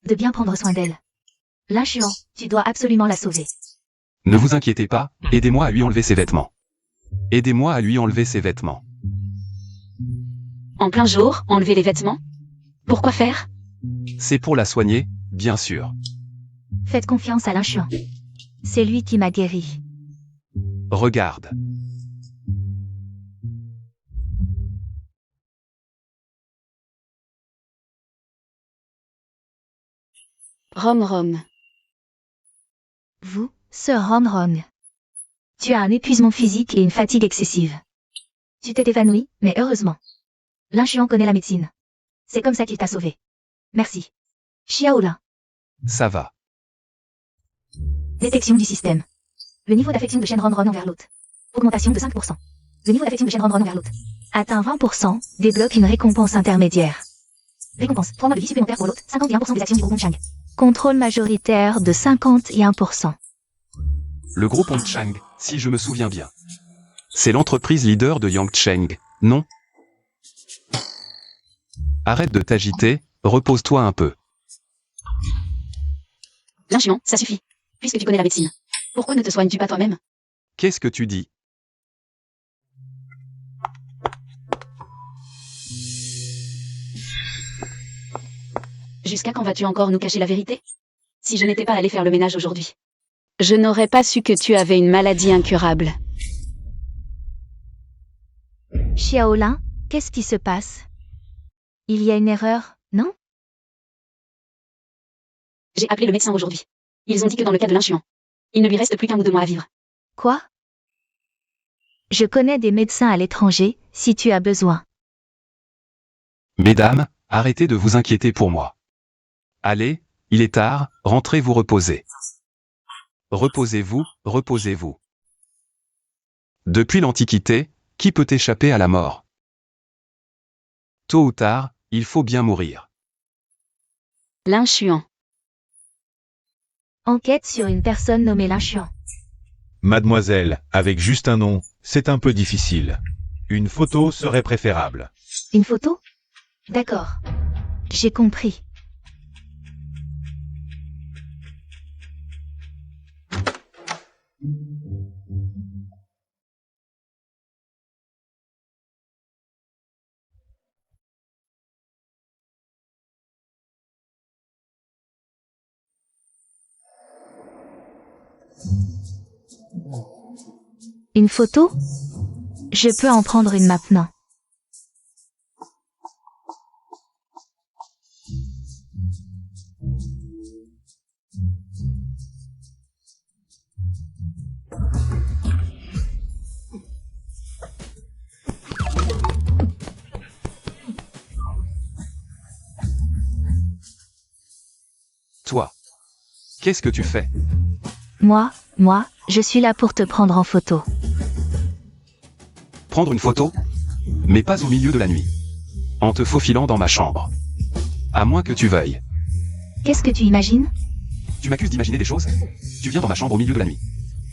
de bien prendre soin d'elle. L'inchuan, tu dois absolument la sauver. Ne vous inquiétez pas, aidez-moi à lui enlever ses vêtements. Aidez-moi à lui enlever ses vêtements. En plein jour, enlever les vêtements? Pourquoi faire? C'est pour la soigner, bien sûr. Faites confiance à l'inchuan. C'est lui qui m'a guéri. Regarde. Rom. Vous, Sir Ronron. Tu as un épuisement physique et une fatigue excessive. Tu t'es évanoui, mais heureusement. L'inchuan connaît la médecine. C'est comme ça qu'il t'a sauvé. Merci. Xiaolin. Ça va. Détection du système. Le niveau d'affection de Shen Ronron envers l'hôte. Augmentation de 5%. Le niveau d'affection de Shen Ronron envers l'hôte atteint 20%, débloque une récompense intermédiaire. Récompense, 3 mois de vie supplémentaire pour l'hôte, 51% des actions du groupe Hongchang. Contrôle majoritaire de 51%. Le groupe Hongchang, si je me souviens bien. C'est l'entreprise leader de Yangcheng, non? Arrête de t'agiter, repose-toi un peu. L'inchiant, ça suffit. Puisque tu connais la médecine. Pourquoi ne te soignes-tu pas toi-même? Qu'est-ce que tu dis? Jusqu'à quand vas-tu encore nous cacher la vérité? Si je n'étais pas allé faire le ménage aujourd'hui, je n'aurais pas su que tu avais une maladie incurable. Xiaolin, qu'est-ce qui se passe? Il y a une erreur, non? J'ai appelé le médecin aujourd'hui. Ils ont dit que dans le cas de l'inchiant, il ne lui reste plus qu'un ou 2 mois à vivre. Quoi? Je connais des médecins à l'étranger, si tu as besoin. Mesdames, arrêtez de vous inquiéter pour moi. Allez, il est tard, rentrez vous reposer. Reposez-vous, reposez-vous. Depuis l'Antiquité, qui peut échapper à la mort? Tôt ou tard, il faut bien mourir. L'inchiant. Enquête sur une personne nommée l'inchuan. Mademoiselle, avec juste un nom, c'est un peu difficile. Une photo serait préférable. Une photo? D'accord. J'ai compris. Une photo? Je peux en prendre une maintenant. Toi. Qu'est-ce que tu fais? Moi, je suis là pour te prendre en photo. Prendre une photo? Mais pas au milieu de la nuit. En te faufilant dans ma chambre. À moins que tu veuilles. Qu'est-ce que tu imagines? Tu m'accuses d'imaginer des choses? Tu viens dans ma chambre au milieu de la nuit.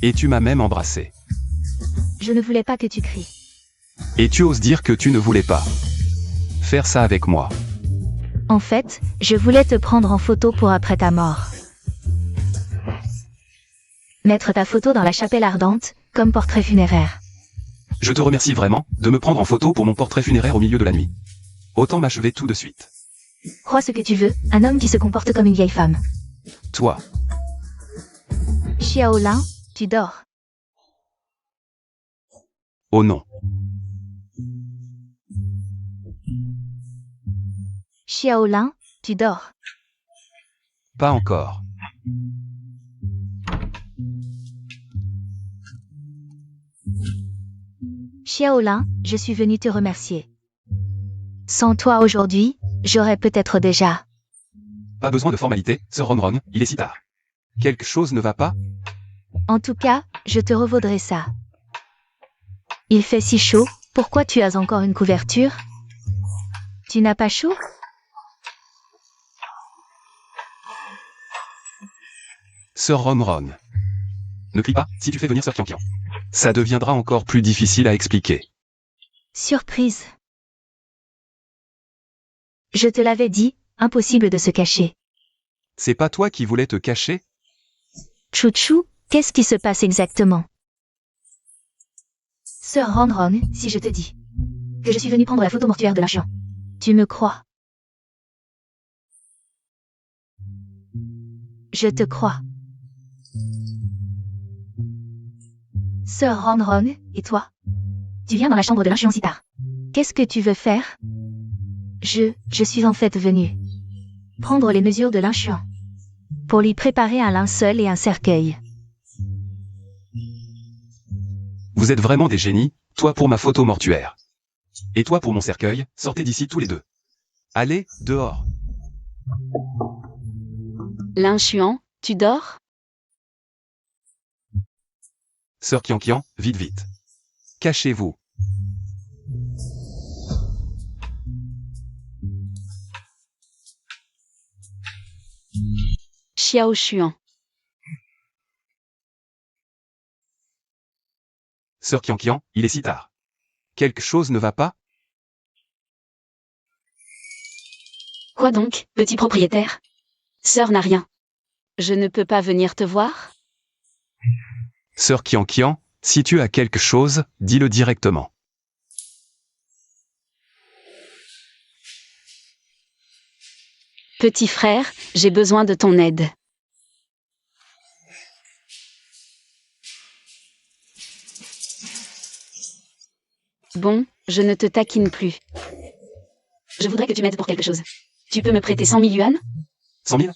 Et tu m'as même embrassé. Je ne voulais pas que tu cries. Et tu oses dire que tu ne voulais pas faire ça avec moi. En fait, je voulais te prendre en photo pour après ta mort. Mettre ta photo dans la chapelle ardente, comme portrait funéraire. Je te remercie vraiment de me prendre en photo pour mon portrait funéraire au milieu de la nuit. Autant m'achever tout de suite. Crois ce que tu veux, un homme qui se comporte comme une vieille femme. Toi. Xiaolin, tu dors. Oh non. Xiaolin, tu dors. Pas encore. Xiaolin, je suis venu te remercier. Sans toi aujourd'hui, j'aurais peut-être déjà... Pas besoin de formalité, Sir Ronron, il est si tard. Quelque chose ne va pas? En tout cas, je te revaudrai ça. Il fait si chaud, pourquoi tu as encore une couverture? Tu n'as pas chaud? Sir Ronron. Ne crie pas, si tu fais venir Sir Qianqian. Ça deviendra encore plus difficile à expliquer. Surprise. Je te l'avais dit, impossible de se cacher. C'est pas toi qui voulais te cacher? Chouchou, qu'est-ce qui se passe exactement? Sir Ronron, si je te dis que je suis venu prendre la photo mortuaire de l'inchiant, tu me crois? Je te crois. Sir Ronron, et toi? Tu viens dans la chambre de l'inchiant si tard. Qu'est-ce que tu veux faire? Je suis en fait venu prendre les mesures de l'inchiant pour lui préparer un linceul et un cercueil. Vous êtes vraiment des génies, toi pour ma photo mortuaire. Et toi pour mon cercueil, sortez d'ici tous les deux. Allez, dehors. L'inchuan, tu dors? Sir Qianqian, vite vite. Cachez-vous. Xiao Xuan. Sir Qianqian, il est si tard. Quelque chose ne va pas? Quoi donc, petit propriétaire? Sœur n'a rien. Je ne peux pas venir te voir? Sir Qianqian, si tu as quelque chose, dis-le directement. Petit frère, j'ai besoin de ton aide. Bon, je ne te taquine plus. Je voudrais que tu m'aides pour quelque chose. Tu peux me prêter 100 000 yuan? 100 000?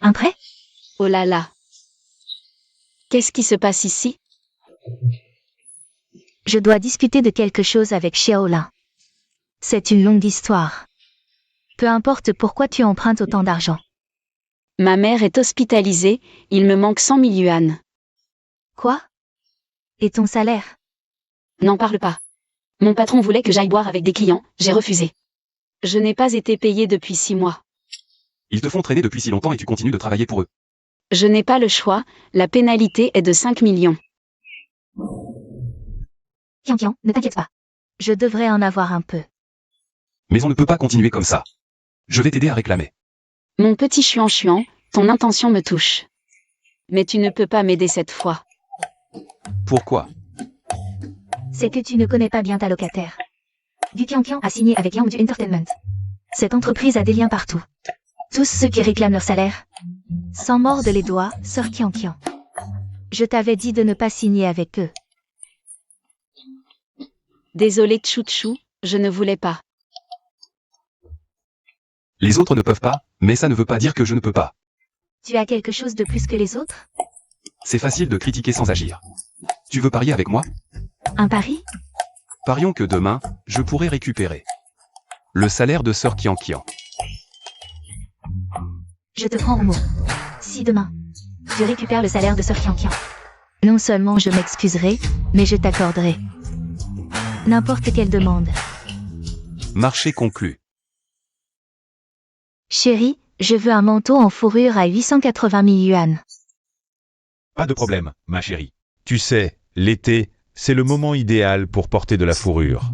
Un prêt? Oh là là. Qu'est-ce qui se passe ici? Je dois discuter de quelque chose avec Xiaolin. C'est une longue histoire. Peu importe pourquoi tu empruntes autant d'argent. Ma mère est hospitalisée, il me manque 100 000 yuan. Quoi? Et ton salaire? N'en parle pas. Mon patron voulait que j'aille boire avec des clients, j'ai refusé. Je n'ai pas été payé depuis 6 mois. Ils te font traîner depuis si longtemps et tu continues de travailler pour eux. Je n'ai pas le choix, la pénalité est de 5 millions. Qianqian, ne t'inquiète pas. Je devrais en avoir un peu. Mais on ne peut pas continuer comme ça. Je vais t'aider à réclamer. Mon petit Chuan, ton intention me touche. Mais tu ne peux pas m'aider cette fois. Pourquoi? C'est que tu ne connais pas bien ta locataire. Du Qianqian a signé avec Yangdu Entertainment. Cette entreprise a des liens partout. Tous ceux qui réclament leur salaire s'en mordent les doigts, Sir Qianqian. Je t'avais dit de ne pas signer avec eux. Désolé Tchouchou, je ne voulais pas. Les autres ne peuvent pas, mais ça ne veut pas dire que je ne peux pas. Tu as quelque chose de plus que les autres? C'est facile de critiquer sans agir. Tu veux parier avec moi? Un pari? Parions que demain, je pourrai récupérer le salaire de Sir Qianqian. Je te prends au mot. Si demain, tu récupères le salaire de Sir Qianqian, non seulement je m'excuserai, mais je t'accorderai n'importe quelle demande. Marché conclu. Chérie, je veux un manteau en fourrure à 880 000 yuan. Pas de problème, ma chérie. Tu sais, l'été, c'est le moment idéal pour porter de la fourrure.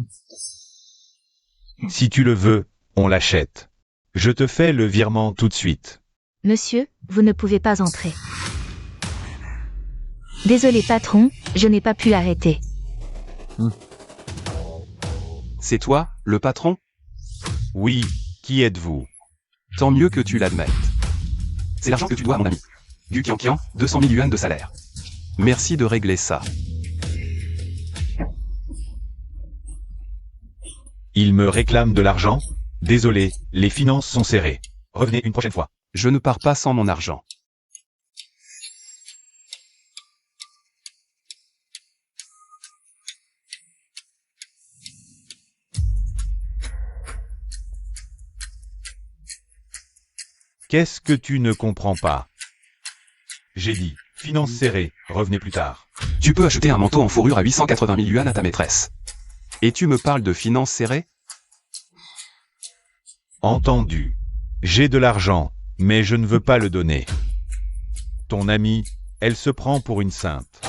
Si tu le veux, on l'achète. Je te fais le virement tout de suite. Monsieur, vous ne pouvez pas entrer. Désolé patron, je n'ai pas pu arrêter. C'est toi, le patron? Oui, qui êtes-vous? Tant mieux que tu l'admettes. C'est l'argent que tu dois à mon ami. Du Qianqian, 200 000 yuan de salaire. Merci de régler ça. Il me réclame de l'argent? Désolé, les finances sont serrées. Revenez une prochaine fois. Je ne pars pas sans mon argent. Qu'est-ce que tu ne comprends pas? J'ai dit, finances serrées, revenez plus tard. Tu peux acheter un manteau en fourrure à 880 000 yuan à ta maîtresse. Et tu me parles de finances serrées? Entendu. J'ai de l'argent, mais je ne veux pas le donner. Ton amie, elle se prend pour une sainte.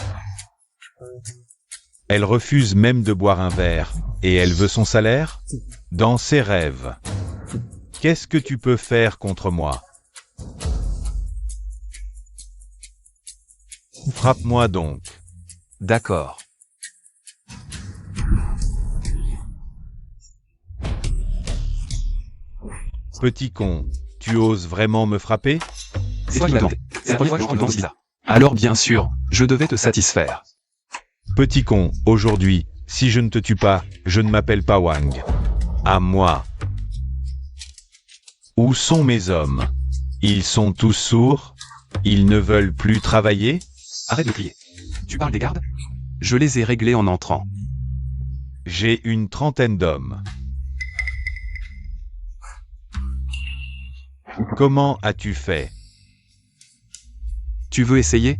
Elle refuse même de boire un verre, et elle veut son salaire? Dans ses rêves. Qu'est-ce que tu peux faire contre moi? Frappe-moi donc. D'accord. Petit con, tu oses vraiment me frapper? C'est toi qui m'as demandé. C'est la première fois que je te demande ça. Alors bien sûr, je devais te satisfaire. Petit con, aujourd'hui, si je ne te tue pas, je ne m'appelle pas Wang. À moi. Où sont mes hommes? Ils sont tous sourds? Ils ne veulent plus travailler? Arrête de crier. Tu parles des gardes? Je les ai réglés en entrant. J'ai une trentaine d'hommes. Comment as-tu fait? Tu veux essayer?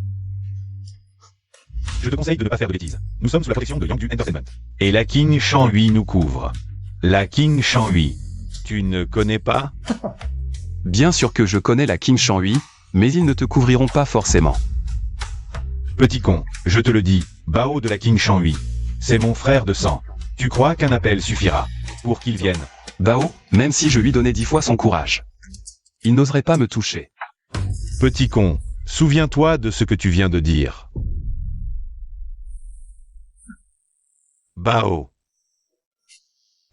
Je te conseille de ne pas faire de bêtises. Nous sommes sous la protection de Yangdu Entertainment. Et la King Shanhui nous couvre. La King Shanhui. Tu ne connais pas? Bien sûr que je connais la King Shanhui, mais ils ne te couvriront pas forcément. Petit con, je te le dis, Bao de la King Shanhui. C'est mon frère de sang. Tu crois qu'un appel suffira pour qu'il vienne? Bao, même si je lui donnais 10 fois son courage. Il n'oserait pas me toucher. Petit con, souviens-toi de ce que tu viens de dire. Bao.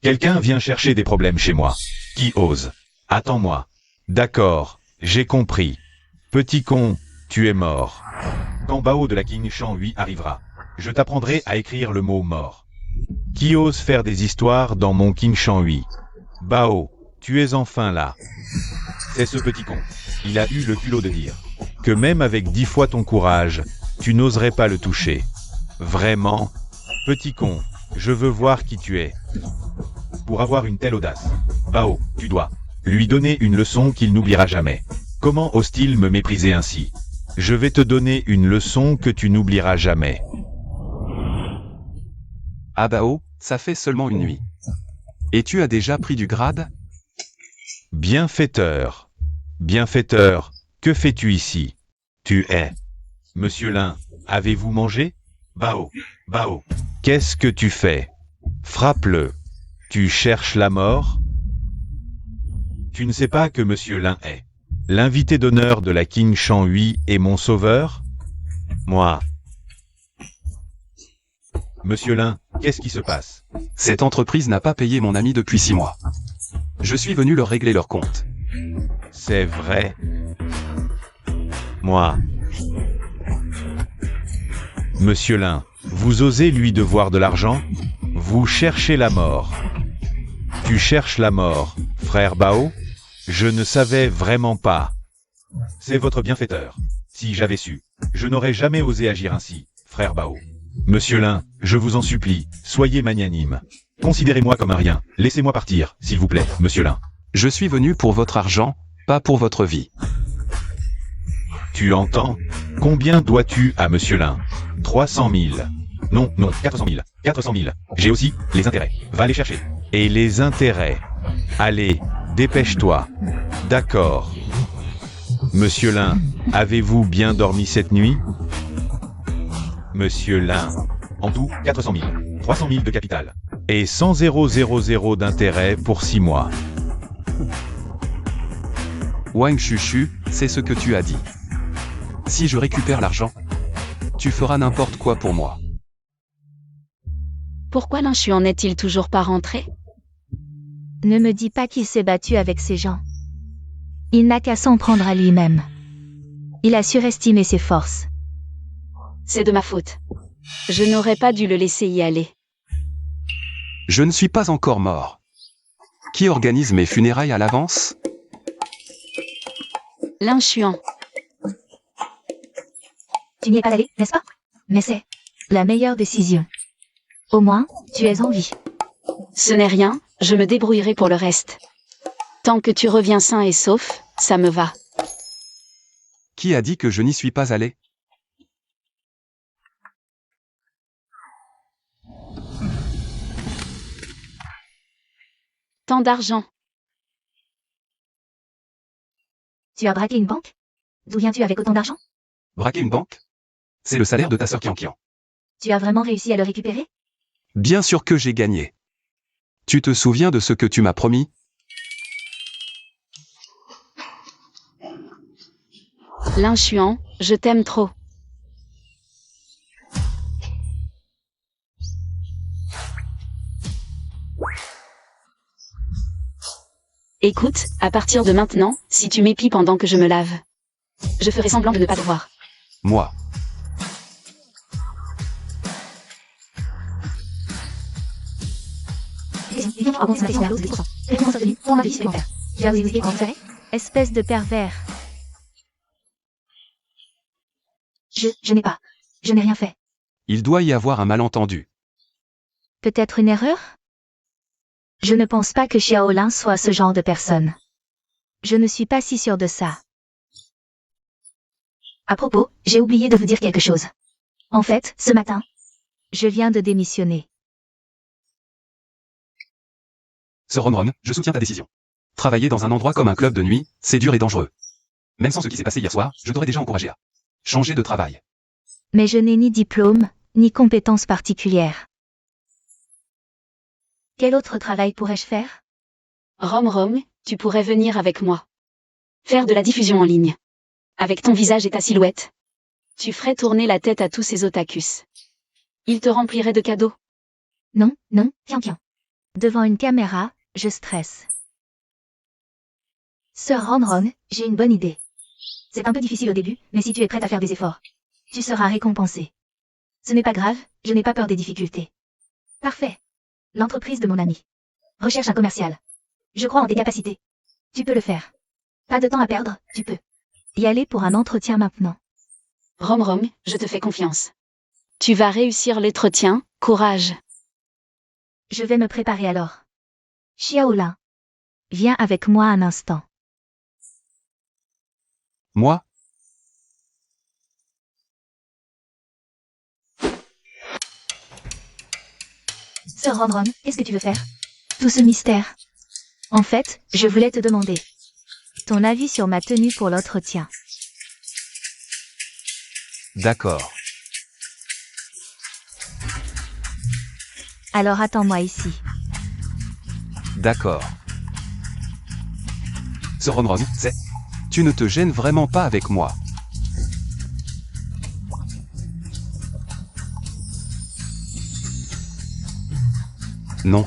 Quelqu'un vient chercher des problèmes chez moi. Qui ose? Attends-moi. D'accord, j'ai compris. Petit con, tu es mort. Quand Bao de la King Shanhui arrivera, je t'apprendrai à écrire le mot mort. Qui ose faire des histoires dans mon King Shanhui? Bao, tu es enfin là. C'est ce petit con. Il a eu le culot de dire que même avec 10 fois ton courage, tu n'oserais pas le toucher. Vraiment? Petit con, je veux voir qui tu es. Pour avoir une telle audace, Bao, tu dois lui donner une leçon qu'il n'oubliera jamais. Comment ose-t-il me mépriser ainsi? Je vais te donner une leçon que tu n'oublieras jamais. Ah Bao, ça fait seulement une nuit. Et tu as déjà pris du grade? Bienfaiteur. Bienfaiteur, que fais-tu ici? Tu es. Monsieur Lin, avez-vous mangé? Bao, Bao, qu'est-ce que tu fais? Frappe-le. Tu cherches la mort? Tu ne sais pas que Monsieur Lin est l'invité d'honneur de la King Shanhui et mon sauveur? Moi. Monsieur Lin, qu'est-ce qui se passe? Cette entreprise n'a pas payé mon ami depuis 6 mois. Je suis venu leur régler leur compte. C'est vrai. Moi. Monsieur Lin, vous osez lui devoir de l'argent? Vous cherchez la mort. Tu cherches la mort, frère Bao? Je ne savais vraiment pas. C'est votre bienfaiteur. Si j'avais su, je n'aurais jamais osé agir ainsi, frère Bao. Monsieur Lin, je vous en supplie, soyez magnanime. Considérez-moi comme un rien. Laissez-moi partir, s'il vous plaît, monsieur Lin. Je suis venu pour votre argent, pas pour votre vie. Tu entends? Combien dois-tu à monsieur Lin? 300 000. Non, 400 000. 400 000. J'ai aussi les intérêts. Va les chercher. Et les intérêts? Allez, dépêche-toi. D'accord. Monsieur Lin, avez-vous bien dormi cette nuit? Monsieur Lin. En tout, 400 000. 300 000 de capital. Et 100 000 d'intérêt pour 6 mois. Wang Chuchu, c'est ce que tu as dit. Si je récupère l'argent, tu feras n'importe quoi pour moi. Pourquoi Linchu en est-il toujours pas rentré? Ne me dis pas qu'il s'est battu avec ces gens. Il n'a qu'à s'en prendre à lui-même. Il a surestimé ses forces. C'est de ma faute. Je n'aurais pas dû le laisser y aller. Je ne suis pas encore mort. Qui organise mes funérailles à l'avance? Lin Xuan. Tu n'y es pas allé, n'est-ce pas? Mais c'est la meilleure décision. Au moins, tu es en vie. Ce n'est rien, je me débrouillerai pour le reste. Tant que tu reviens sain et sauf, ça me va. Qui a dit que je n'y suis pas allé? Tant d'argent. Tu as braqué une banque? D'où viens-tu avec autant d'argent? Braquer une banque? C'est le salaire de ta sœur Kian. Tu as vraiment réussi à le récupérer? Bien sûr que j'ai gagné. Tu te souviens de ce que tu m'as promis? Lin Xuan, je t'aime trop. Écoute, à partir de maintenant, si tu m'épies pendant que je me lave, je ferai semblant de ne pas te voir. Moi. Espèce de pervers. Je n'ai pas. Je n'ai rien fait. Il doit y avoir un malentendu. Peut-être une erreur? Je ne pense pas que Xiaolin soit ce genre de personne. Je ne suis pas si sûre de ça. À propos, j'ai oublié de vous dire quelque chose. En fait, ce matin, je viens de démissionner. Sir Ron, je soutiens ta décision. Travailler dans un endroit comme un club de nuit, c'est dur et dangereux. Même sans ce qui s'est passé hier soir, je t'aurais déjà encouragé à changer de travail. Mais je n'ai ni diplôme, ni compétences particulières. Quel autre travail pourrais-je faire? Rom, tu pourrais venir avec moi. Faire de la diffusion en ligne. Avec ton visage et ta silhouette. Tu ferais tourner la tête à tous ces otakus. Ils te rempliraient de cadeaux. Non, tiens. Devant une caméra, je stresse. Sir Ron, j'ai une bonne idée. C'est un peu difficile au début, mais si tu es prête à faire des efforts, tu seras récompensé. Ce n'est pas grave, je n'ai pas peur des difficultés. Parfait. L'entreprise de mon ami recherche un commercial. Je crois en tes capacités. Tu peux le faire. Pas de temps à perdre, tu peux y aller pour un entretien maintenant. Rom, je te fais confiance. Tu vas réussir l'entretien, courage. Je vais me préparer alors. Xiaolin, viens avec moi un instant. Moi? Sir Ron, qu'est-ce que tu veux faire? Tout ce mystère. En fait, je voulais te demander ton avis sur ma tenue pour l'entretien. D'accord. Alors attends-moi ici. D'accord. Sir Ron, c'est... Tu ne te gênes vraiment pas avec moi. Non.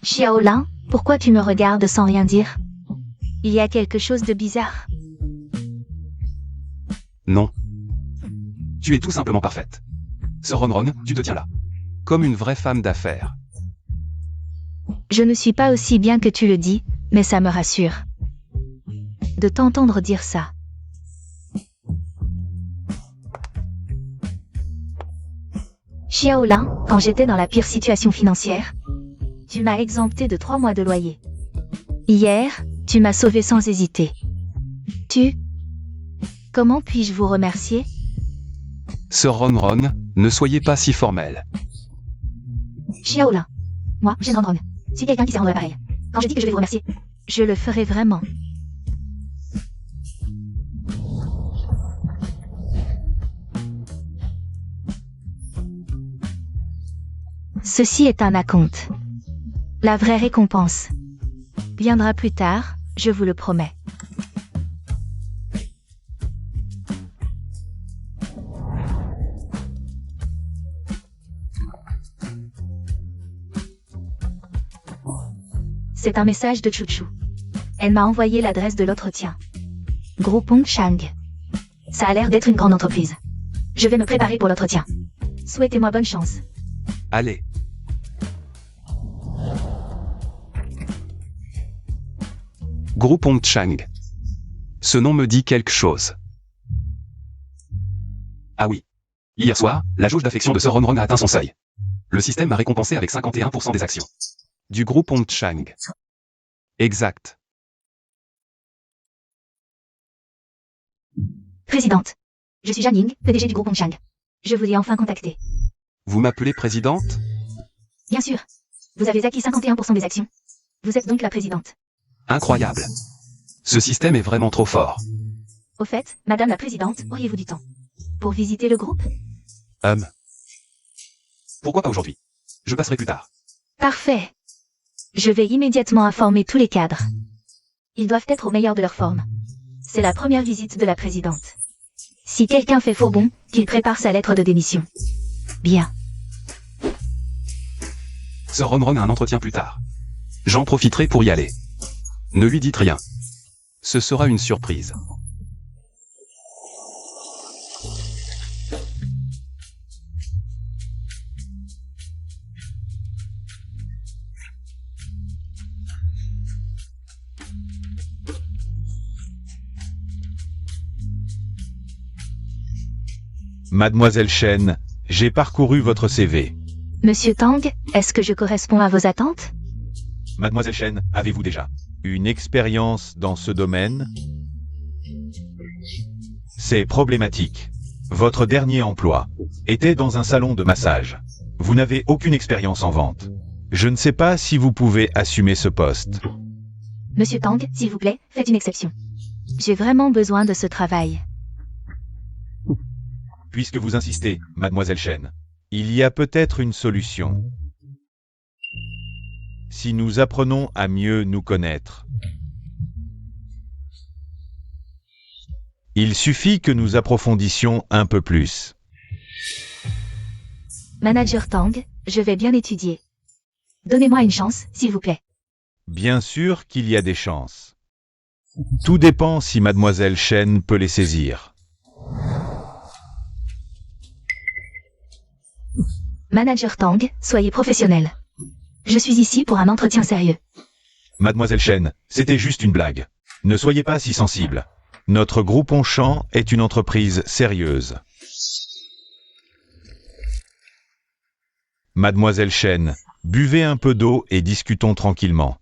Xiaolin, pourquoi tu me regardes sans rien dire? Il y a quelque chose de bizarre. Non. Tu es tout simplement parfaite. Sir Ron, tu te tiens là. Comme une vraie femme d'affaires. Je ne suis pas aussi bien que tu le dis, mais ça me rassure de t'entendre dire ça. Xiaolin, quand j'étais dans la pire situation financière, tu m'as exempté de 3 mois de loyer. Hier, tu m'as sauvé sans hésiter. Tu Comment puis-je vous remercier? Sir Ron, ne soyez pas si formel. Xiaolin. Moi, Shenron Ron. Si quelqu'un qui sait rendre l'appareil. Quand je dis que je vais vous remercier, je le ferai vraiment. Ceci est un acompte. La vraie récompense viendra plus tard, je vous le promets. C'est un message de Chuchu. Elle m'a envoyé l'adresse de l'entretien. Groupon Chang. Ça a l'air d'être une grande entreprise. Je vais me préparer pour l'entretien. Souhaitez-moi bonne chance. Allez. Groupon Chang. Ce nom me dit quelque chose. Ah oui. Hier soir, la jauge d'affection de Sir Ron a atteint son seuil. Le système m'a récompensé avec 51% des actions. Du groupon Chang. Exact. Présidente. Je suis Janning, PDG du groupe Chang. Je vous ai enfin contacté. Vous m'appelez présidente? Bien sûr. Vous avez acquis 51% des actions. Vous êtes donc la présidente. Incroyable. Ce système est vraiment trop fort. Au fait, Madame la Présidente, auriez-vous du temps pour visiter le groupe? Pourquoi pas aujourd'hui? Je passerai plus tard. Parfait. Je vais immédiatement informer tous les cadres. Ils doivent être au meilleur de leur forme. C'est la première visite de la Présidente. Si quelqu'un fait faux bond, qu'il prépare sa lettre de démission. Bien. Sir Ron a un entretien plus tard. J'en profiterai pour y aller. Ne lui dites rien. Ce sera une surprise. Mademoiselle Chen, j'ai parcouru votre CV. Monsieur Tang, est-ce que je corresponds à vos attentes? Mademoiselle Chen, avez-vous déjà une expérience dans ce domaine? C'est problématique. Votre dernier emploi était dans un salon de massage. Vous n'avez aucune expérience en vente. Je ne sais pas si vous pouvez assumer ce poste. Monsieur Tang, s'il vous plaît, faites une exception. J'ai vraiment besoin de ce travail. Puisque vous insistez, Mademoiselle Chen, il y a peut-être une solution. Si nous apprenons à mieux nous connaître. Il suffit que nous approfondissions un peu plus. Manager Tang, je vais bien étudier. Donnez-moi une chance, s'il vous plaît. Bien sûr qu'il y a des chances. Tout dépend si Mademoiselle Chen peut les saisir. Manager Tang, soyez professionnel. Je suis ici pour un entretien sérieux. Mademoiselle Chen, c'était juste une blague. Ne soyez pas si sensible. Notre groupe Onchamp est une entreprise sérieuse. Mademoiselle Chen, buvez un peu d'eau et discutons tranquillement.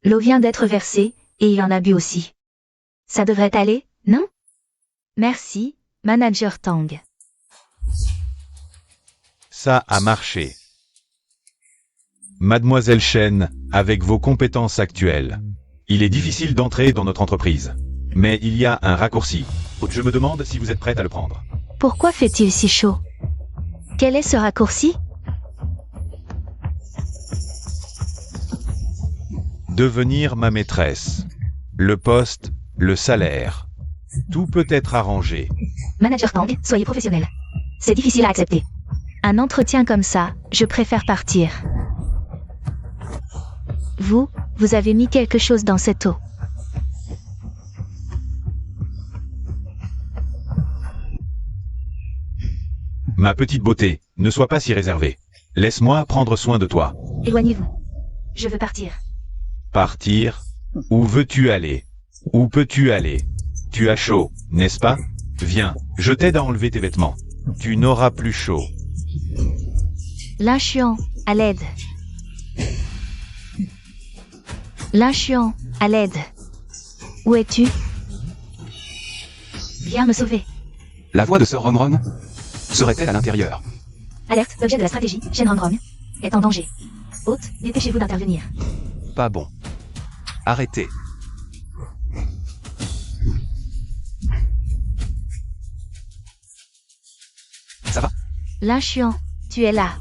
L'eau vient d'être versée, et il en a bu aussi. Ça devrait aller, non? Merci, Manager Tang. Ça a marché. Mademoiselle Chen, avec vos compétences actuelles, il est difficile d'entrer dans notre entreprise. Mais il y a un raccourci. Je me demande si vous êtes prête à le prendre. Pourquoi fait-il si chaud? Quel est ce raccourci? Devenir ma maîtresse. Le poste, le salaire. Tout peut être arrangé. Manager Tang, soyez professionnel. C'est difficile à accepter. Un entretien comme ça, je préfère partir. Vous avez mis quelque chose dans cette eau. Ma petite beauté, ne sois pas si réservée. Laisse-moi prendre soin de toi. Éloignez-vous. Je veux partir. Partir? Où veux-tu aller? Où peux-tu aller? Tu as chaud, n'est-ce pas? Viens, je t'aide à enlever tes vêtements. Tu n'auras plus chaud. L'inchiant, à l'aide. L'inchuan, à l'aide. Où es-tu? Viens me sauver. La voix de Sir Romron serait-elle à l'intérieur? Alerte, l'objet de la stratégie, Shenron est en danger. Hôte, dépêchez-vous d'intervenir. Pas bon. Arrêtez. Ça va? L'inchuan, tu es là.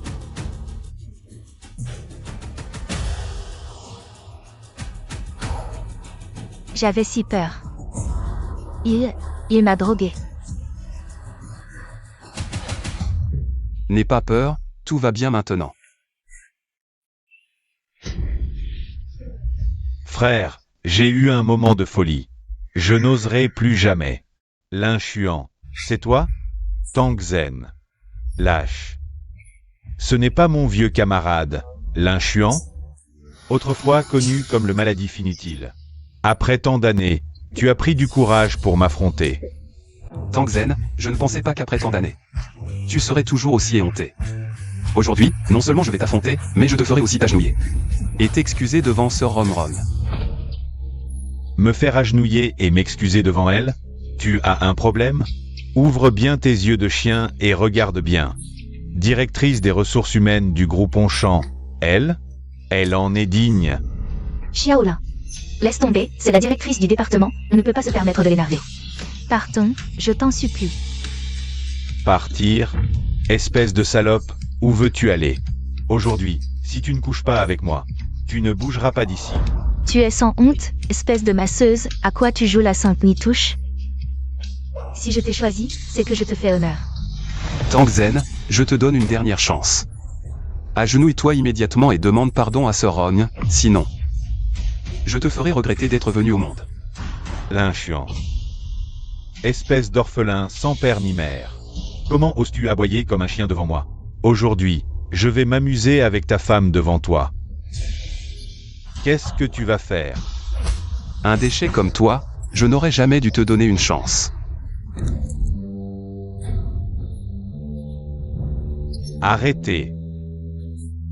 J'avais si peur. Il m'a drogué. N'aie pas peur, tout va bien maintenant. Frère, j'ai eu un moment de folie. Je n'oserai plus jamais. L'inchuan, c'est toi? Tangzen. Lâche. Ce n'est pas mon vieux camarade, l'inchuan? Autrefois connu comme le maladie finitile. Après tant d'années, tu as pris du courage pour m'affronter. Tangzen, je ne pensais pas qu'après tant d'années, tu serais toujours aussi éhonté. Aujourd'hui, non seulement je vais t'affronter, mais je te ferai aussi t'agenouiller. Et t'excuser devant Sir Romron. Me faire agenouiller et m'excuser devant elle? Tu as un problème? Ouvre bien tes yeux de chien et regarde bien. Directrice des ressources humaines du groupe Onchamp, elle en est digne. Xiaolin. Laisse tomber, c'est la directrice du département, on ne peut pas se permettre de l'énerver. Partons, je t'en supplie. Partir? Espèce de salope, où veux-tu aller? Aujourd'hui, si tu ne couches pas avec moi, tu ne bougeras pas d'ici. Tu es sans honte, espèce de masseuse, à quoi tu joues la sainte nitouche? Si je t'ai choisi, c'est que je te fais honneur. Tangzen, je te donne une dernière chance. Agenouille-toi immédiatement et demande pardon à Sir Ron, sinon je te ferai regretter d'être venu au monde. L'inchuan. Espèce d'orphelin sans père ni mère. Comment oses-tu aboyer comme un chien devant moi? Aujourd'hui, je vais m'amuser avec ta femme devant toi. Qu'est-ce que tu vas faire? Un déchet comme toi, je n'aurais jamais dû te donner une chance. Arrêtez.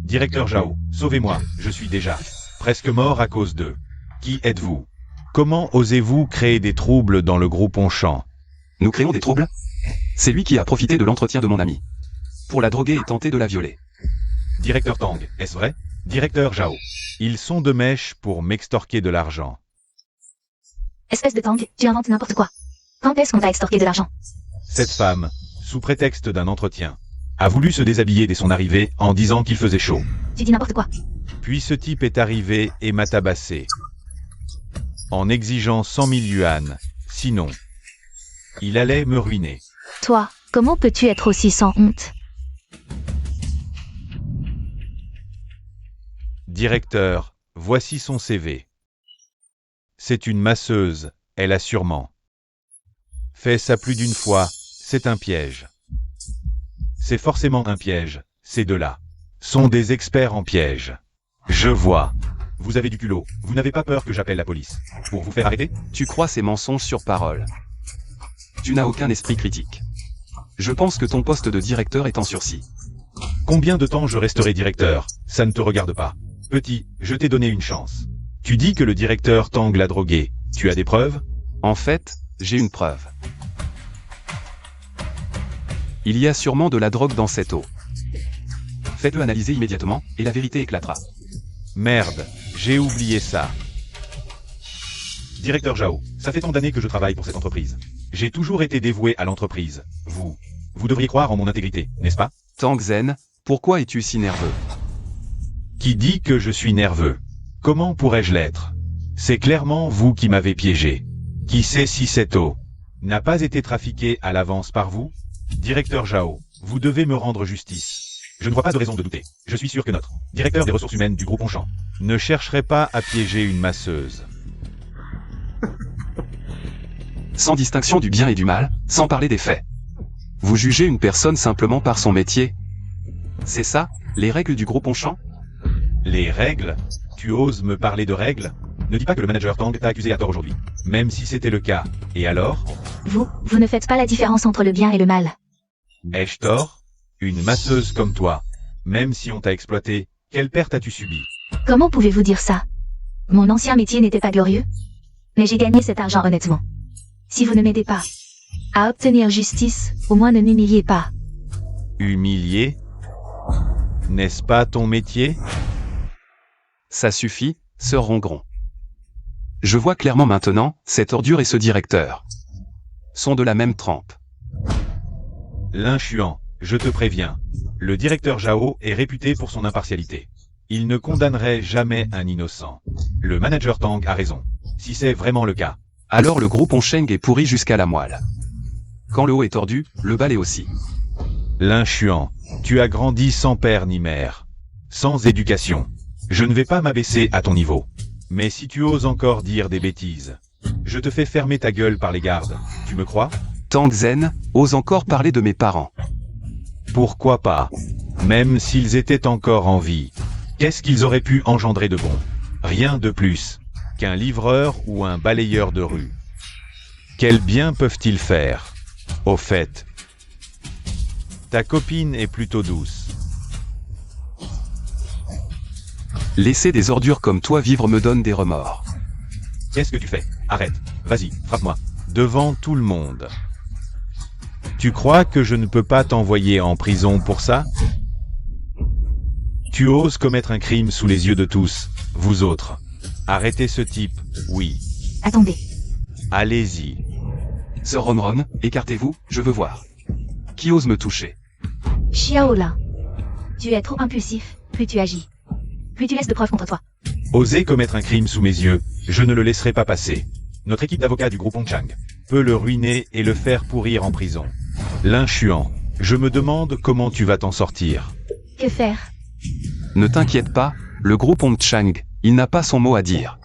Directeur Zhao, sauvez-moi, je suis déjà presque mort à cause d'eux. Qui êtes-vous? Comment osez-vous créer des troubles dans le groupe Onchamp? Nous créons des troubles? C'est lui qui a profité de l'entretien de mon ami pour la droguer et tenter de la violer. Directeur Tang, est-ce vrai? Directeur Zhao, ils sont de mèche pour m'extorquer de l'argent. Espèce de Tang, tu inventes n'importe quoi. Quand est-ce qu'on t'a extorqué de l'argent? Cette femme, sous prétexte d'un entretien, a voulu se déshabiller dès son arrivée en disant qu'il faisait chaud. Tu dis n'importe quoi. Puis ce type est arrivé et m'a tabassé. En exigeant 100 000 yuan, sinon, il allait me ruiner. Toi, comment peux-tu être aussi sans honte? Directeur, voici son CV. C'est une masseuse, elle a sûrement fait ça plus d'une fois, c'est un piège. C'est forcément un piège, ces deux-là sont des experts en piège. Je vois. Vous avez du culot, vous n'avez pas peur que j'appelle la police pour vous faire arrêter? Tu crois ces mensonges sur parole. Tu n'as aucun esprit critique. Je pense que ton poste de directeur est en sursis. Combien de temps je resterai directeur? Ça ne te regarde pas. Petit, je t'ai donné une chance. Tu dis que le directeur Tang l'a drogué. Tu as des preuves? En fait, j'ai une preuve. Il y a sûrement de la drogue dans cette eau. Faites-le analyser immédiatement, et la vérité éclatera. Merde, j'ai oublié ça. Directeur Zhao, ça fait tant d'années que je travaille pour cette entreprise. J'ai toujours été dévoué à l'entreprise. Vous devriez croire en mon intégrité, n'est-ce pas? Tangzen, pourquoi es-tu si nerveux? Qui dit que je suis nerveux? Comment pourrais-je l'être? C'est clairement vous qui m'avez piégé. Qui sait si cette eau n'a pas été trafiquée à l'avance par vous? Directeur Zhao, vous devez me rendre justice. Je ne vois pas de raison de douter. Je suis sûr que notre directeur des ressources humaines du groupe Onchamp ne chercherait pas à piéger une masseuse. Sans distinction du bien et du mal, sans parler des faits. Vous jugez une personne simplement par son métier. C'est ça, les règles du groupe Onchamp? Les règles? Tu oses me parler de règles? Ne dis pas que le manager Tang t'a accusé à tort aujourd'hui. Même si c'était le cas. Et alors? Vous ne faites pas la différence entre le bien et le mal. Ai-je tort? Une masseuse comme toi Même si on t'a exploité, quelle perte as-tu subie? Comment pouvez-vous dire ça? Mon ancien métier n'était pas glorieux, mais j'ai gagné cet argent honnêtement. Si vous ne m'aidez pas à obtenir justice, au moins ne m'humiliez pas. Humilié? N'est-ce pas ton métier? Ça suffit, sœur Rongron. Je vois clairement maintenant, cette ordure et ce directeur sont de la même trempe. L'inchuant, je te préviens. Le directeur Zhao est réputé pour son impartialité. Il ne condamnerait jamais un innocent. Le manager Tang a raison. Si c'est vraiment le cas. Alors le groupe Onsheng est pourri jusqu'à la moelle. Quand le haut est tordu, le bas l'est aussi. L'inchuant, tu as grandi sans père ni mère. Sans éducation. Je ne vais pas m'abaisser à ton niveau. Mais si tu oses encore dire des bêtises, je te fais fermer ta gueule par les gardes. Tu me crois? Tang Zen ose encore parler de mes parents. Pourquoi pas? Même s'ils étaient encore en vie. Qu'est-ce qu'ils auraient pu engendrer de bon? Rien de plus qu'un livreur ou un balayeur de rue. Quel bien peuvent-ils faire? Au fait, ta copine est plutôt douce. Laisser des ordures comme toi vivre me donne des remords. Qu'est-ce que tu fais? Arrête. Vas-y, frappe-moi. Devant tout le monde. Tu crois que je ne peux pas t'envoyer en prison pour ça? Tu oses commettre un crime sous les yeux de tous, vous autres. Arrêtez ce type, oui. Attendez. Allez-y. Sœur Romron, écartez-vous, je veux voir. Qui ose me toucher? Xiaolin, tu es trop impulsif, plus tu agis, plus tu laisses de preuves contre toi. Osez commettre un crime sous mes yeux, je ne le laisserai pas passer. Notre équipe d'avocats du groupe Hongchang peut le ruiner et le faire pourrir en prison. L'inchuant, je me demande comment tu vas t'en sortir. Que faire? Ne t'inquiète pas, le groupe Hongchang, il n'a pas son mot à dire.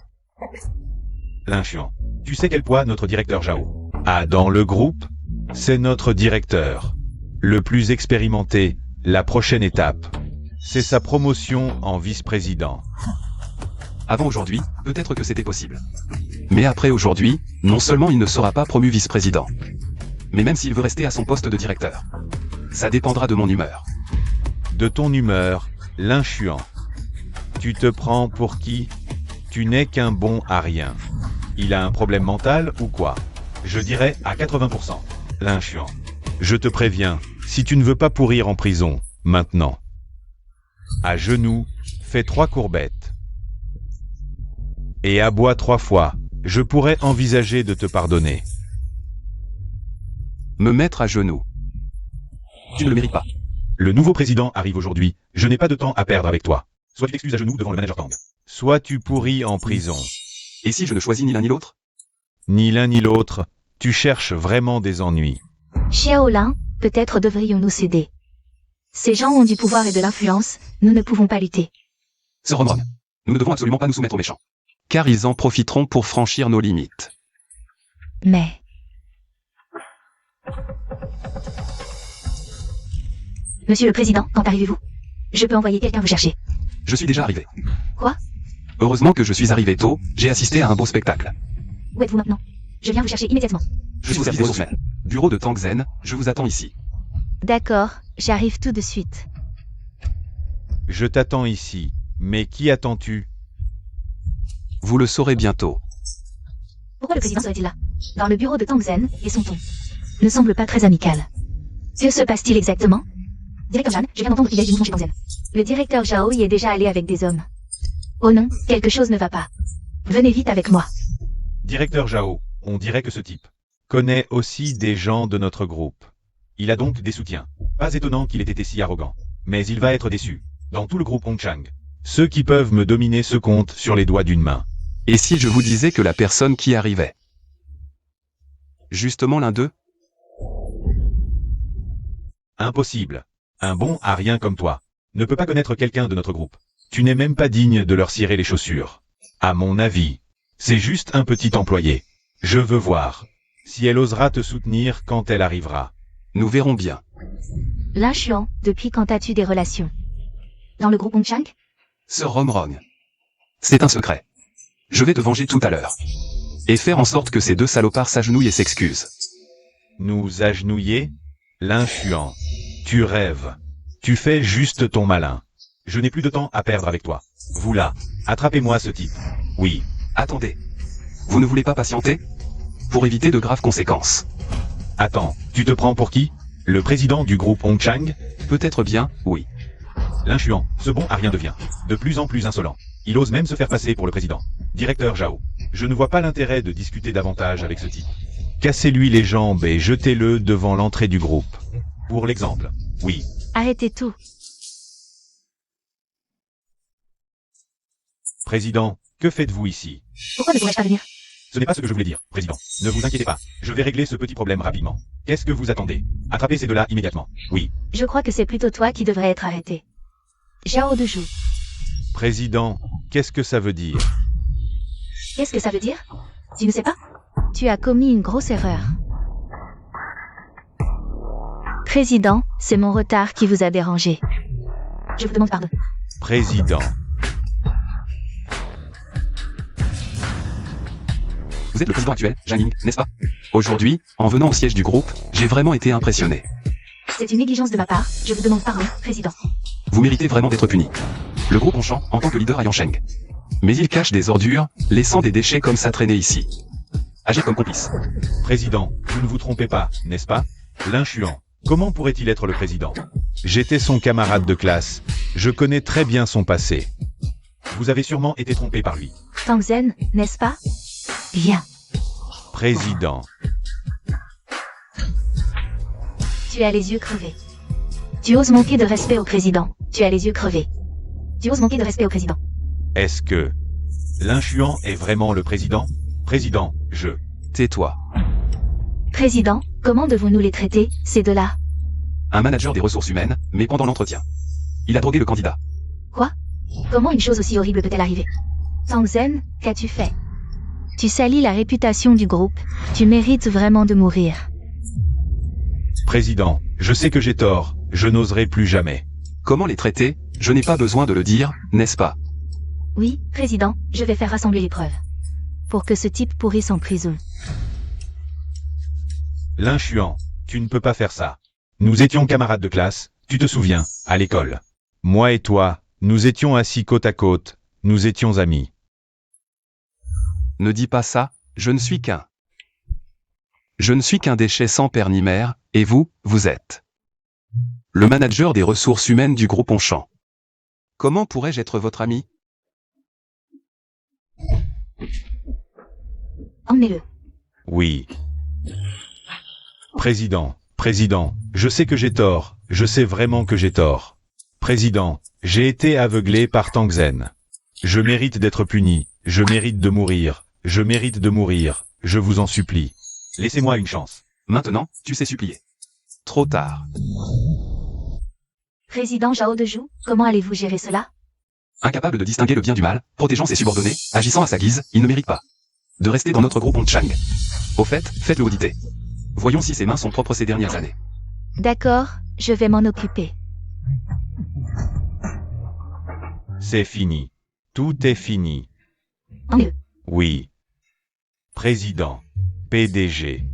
L'inchuant, tu sais quel poids notre directeur Zhao a dans le groupe? C'est notre directeur. Le plus expérimenté, la prochaine étape. C'est sa promotion en vice-président. Avant aujourd'hui, peut-être que c'était possible. Mais après aujourd'hui, non seulement il ne sera pas promu vice-président, mais même s'il veut rester à son poste de directeur. Ça dépendra de mon humeur. De ton humeur, l'inchuant. Tu te prends pour qui? Tu n'es qu'un bon à rien. Il a un problème mental ou quoi? Je dirais à 80%. L'inchuant. Je te préviens, si tu ne veux pas pourrir en prison, maintenant. À genoux, fais 3 courbettes. Et aboie 3 fois, je pourrais envisager de te pardonner. Me mettre à genoux. Tu ne le mérites pas. Le nouveau président arrive aujourd'hui, je n'ai pas de temps à perdre avec toi. Soit tu t'excuses à genoux devant le manager Tang. Soit tu pourris en prison. Et si je ne choisis ni l'un ni l'autre? Ni l'un ni l'autre, tu cherches vraiment des ennuis. Xiaolin, peut-être devrions-nous céder. Ces gens ont du pouvoir et de l'influence, nous ne pouvons pas lutter. Sœur Romron, nous ne devons absolument pas nous soumettre aux méchants. Car ils en profiteront pour franchir nos limites. Mais... Monsieur le Président, quand arrivez-vous? Je peux envoyer quelqu'un vous chercher. Je suis déjà arrivé. Quoi? Heureusement que je suis arrivé tôt, j'ai assisté à un beau spectacle. Où êtes-vous maintenant? Je viens vous chercher immédiatement. Je suis arrivé au sommet. Bureau de Tang Zen, je vous attends ici. D'accord, j'arrive tout de suite. Je t'attends ici, mais qui attends-tu? Vous le saurez bientôt. Pourquoi le président serait-il là? Dans le bureau de Tang Zen, et son ton ne semble pas très amical. Que se passe-t-il exactement? Directeur Jeanne, je viens d'entendre qu'il y a du mouvement chez Tang Zen. Le directeur Zhao y est déjà allé avec des hommes. Oh non, quelque chose ne va pas. Venez vite avec moi. Directeur Zhao, on dirait que ce type connaît aussi des gens de notre groupe. Il a donc des soutiens. Pas étonnant qu'il ait été si arrogant. Mais il va être déçu. Dans tout le groupe Hongchang, ceux qui peuvent me dominer se comptent sur les doigts d'une main. Et si je vous disais que la personne qui arrivait? Justement l'un d'eux? Impossible. Un bon à rien comme toi ne peut pas connaître quelqu'un de notre groupe. Tu n'es même pas digne de leur cirer les chaussures. À mon avis, c'est juste un petit employé. Je veux voir si elle osera te soutenir quand elle arrivera. Nous verrons bien. L'inchuant, depuis quand as-tu des relations? Dans le groupe Hongchang? Sœur Romron. C'est un secret. Je vais te venger tout à l'heure. Et faire en sorte que ces deux salopards s'agenouillent et s'excusent. Nous agenouiller? L'inchuant. Tu rêves. Tu fais juste ton malin. Je n'ai plus de temps à perdre avec toi. Vous là, attrapez-moi ce type. Oui. Attendez. Vous ne voulez pas patienter? Pour éviter de graves conséquences. Attends, tu te prends pour qui? Le président du groupe Hong Chang? Peut-être bien, oui. L'inchuant, ce bon à rien devient. De plus en plus insolent. Il ose même se faire passer pour le président. Directeur Zhao. Je ne vois pas l'intérêt de discuter davantage avec ce type. Cassez-lui les jambes et jetez-le devant l'entrée du groupe. Pour l'exemple. Oui. Arrêtez tout. Président, que faites-vous ici? Pourquoi ne pourrais-je pas venir? Ce n'est pas ce que je voulais dire, président. Ne vous inquiétez pas. Je vais régler ce petit problème rapidement. Qu'est-ce que vous attendez? Attrapez ces deux-là immédiatement. Oui. Je crois que c'est plutôt toi qui devrais être arrêté. Zhao Dezhou. Président, qu'est-ce que ça veut dire? Qu'est-ce que ça veut dire? Tu ne sais pas? Tu as commis une grosse erreur. Président, c'est mon retard qui vous a dérangé. Je vous demande pardon. Président. Vous êtes le président actuel, Jianing, n'est-ce pas? Aujourd'hui, en venant au siège du groupe, j'ai vraiment été impressionné. C'est une négligence de ma part, je vous demande pardon, président. Vous méritez vraiment d'être puni. Le groupe Hongchang, en tant que leader à Yangsheng. Mais il cache des ordures, laissant des déchets comme ça traîner ici. Agir comme complice. Président, vous ne vous trompez pas, n'est-ce pas? L'inchuant. Comment pourrait-il être le président? J'étais son camarade de classe. Je connais très bien son passé. Vous avez sûrement été trompé par lui. Tang Zhen, n'est-ce pas? Bien. Président. Tu as les yeux crevés. Tu oses manquer de respect au président. Tu as les yeux crevés. Tu oses manquer de respect au président. Est-ce que l'inchuant est vraiment le président? Président, Tais-toi. Président, comment devons-nous les traiter, ces deux-là? Un manager des ressources humaines, mais pendant l'entretien. Il a drogué le candidat. Quoi? Comment une chose aussi horrible peut-elle arriver? Tang Zhen, qu'as-tu fait? Tu salis la réputation du groupe. Tu mérites vraiment de mourir. Président, je sais que j'ai tort. Je n'oserai plus jamais. Comment les traiter? Je n'ai pas besoin de le dire, n'est-ce pas? Oui, président, je vais faire rassembler les preuves. Pour que ce type pourrisse en prison. L'inchuant, tu ne peux pas faire ça. Nous étions camarades de classe, tu te souviens, à l'école. Moi et toi, nous étions assis côte à côte, nous étions amis. Ne dis pas ça, je ne suis qu'un. Je ne suis qu'un déchet sans père ni mère, et vous, vous êtes le manager des ressources humaines du groupe Hongchang. Comment pourrais-je être votre ami? Emmenez-le. Oui. Président, je sais que j'ai tort, je sais vraiment que j'ai tort. Président, j'ai été aveuglé par Tang Zhen. Je mérite d'être puni, je mérite de mourir, je vous en supplie. Laissez-moi une chance. Maintenant, tu sais supplier. Trop tard. Président Zhao Dezhou, comment allez-vous gérer cela? Incapable de distinguer le bien du mal, protégeant ses subordonnés, agissant à sa guise, il ne mérite pas de rester dans notre groupe Hongchang. Au fait, faites-le auditer. Voyons si ses mains sont propres ces dernières années. D'accord, je vais m'en occuper. C'est fini. Tout est fini. Emmenez-le. Oui. Président. PDG.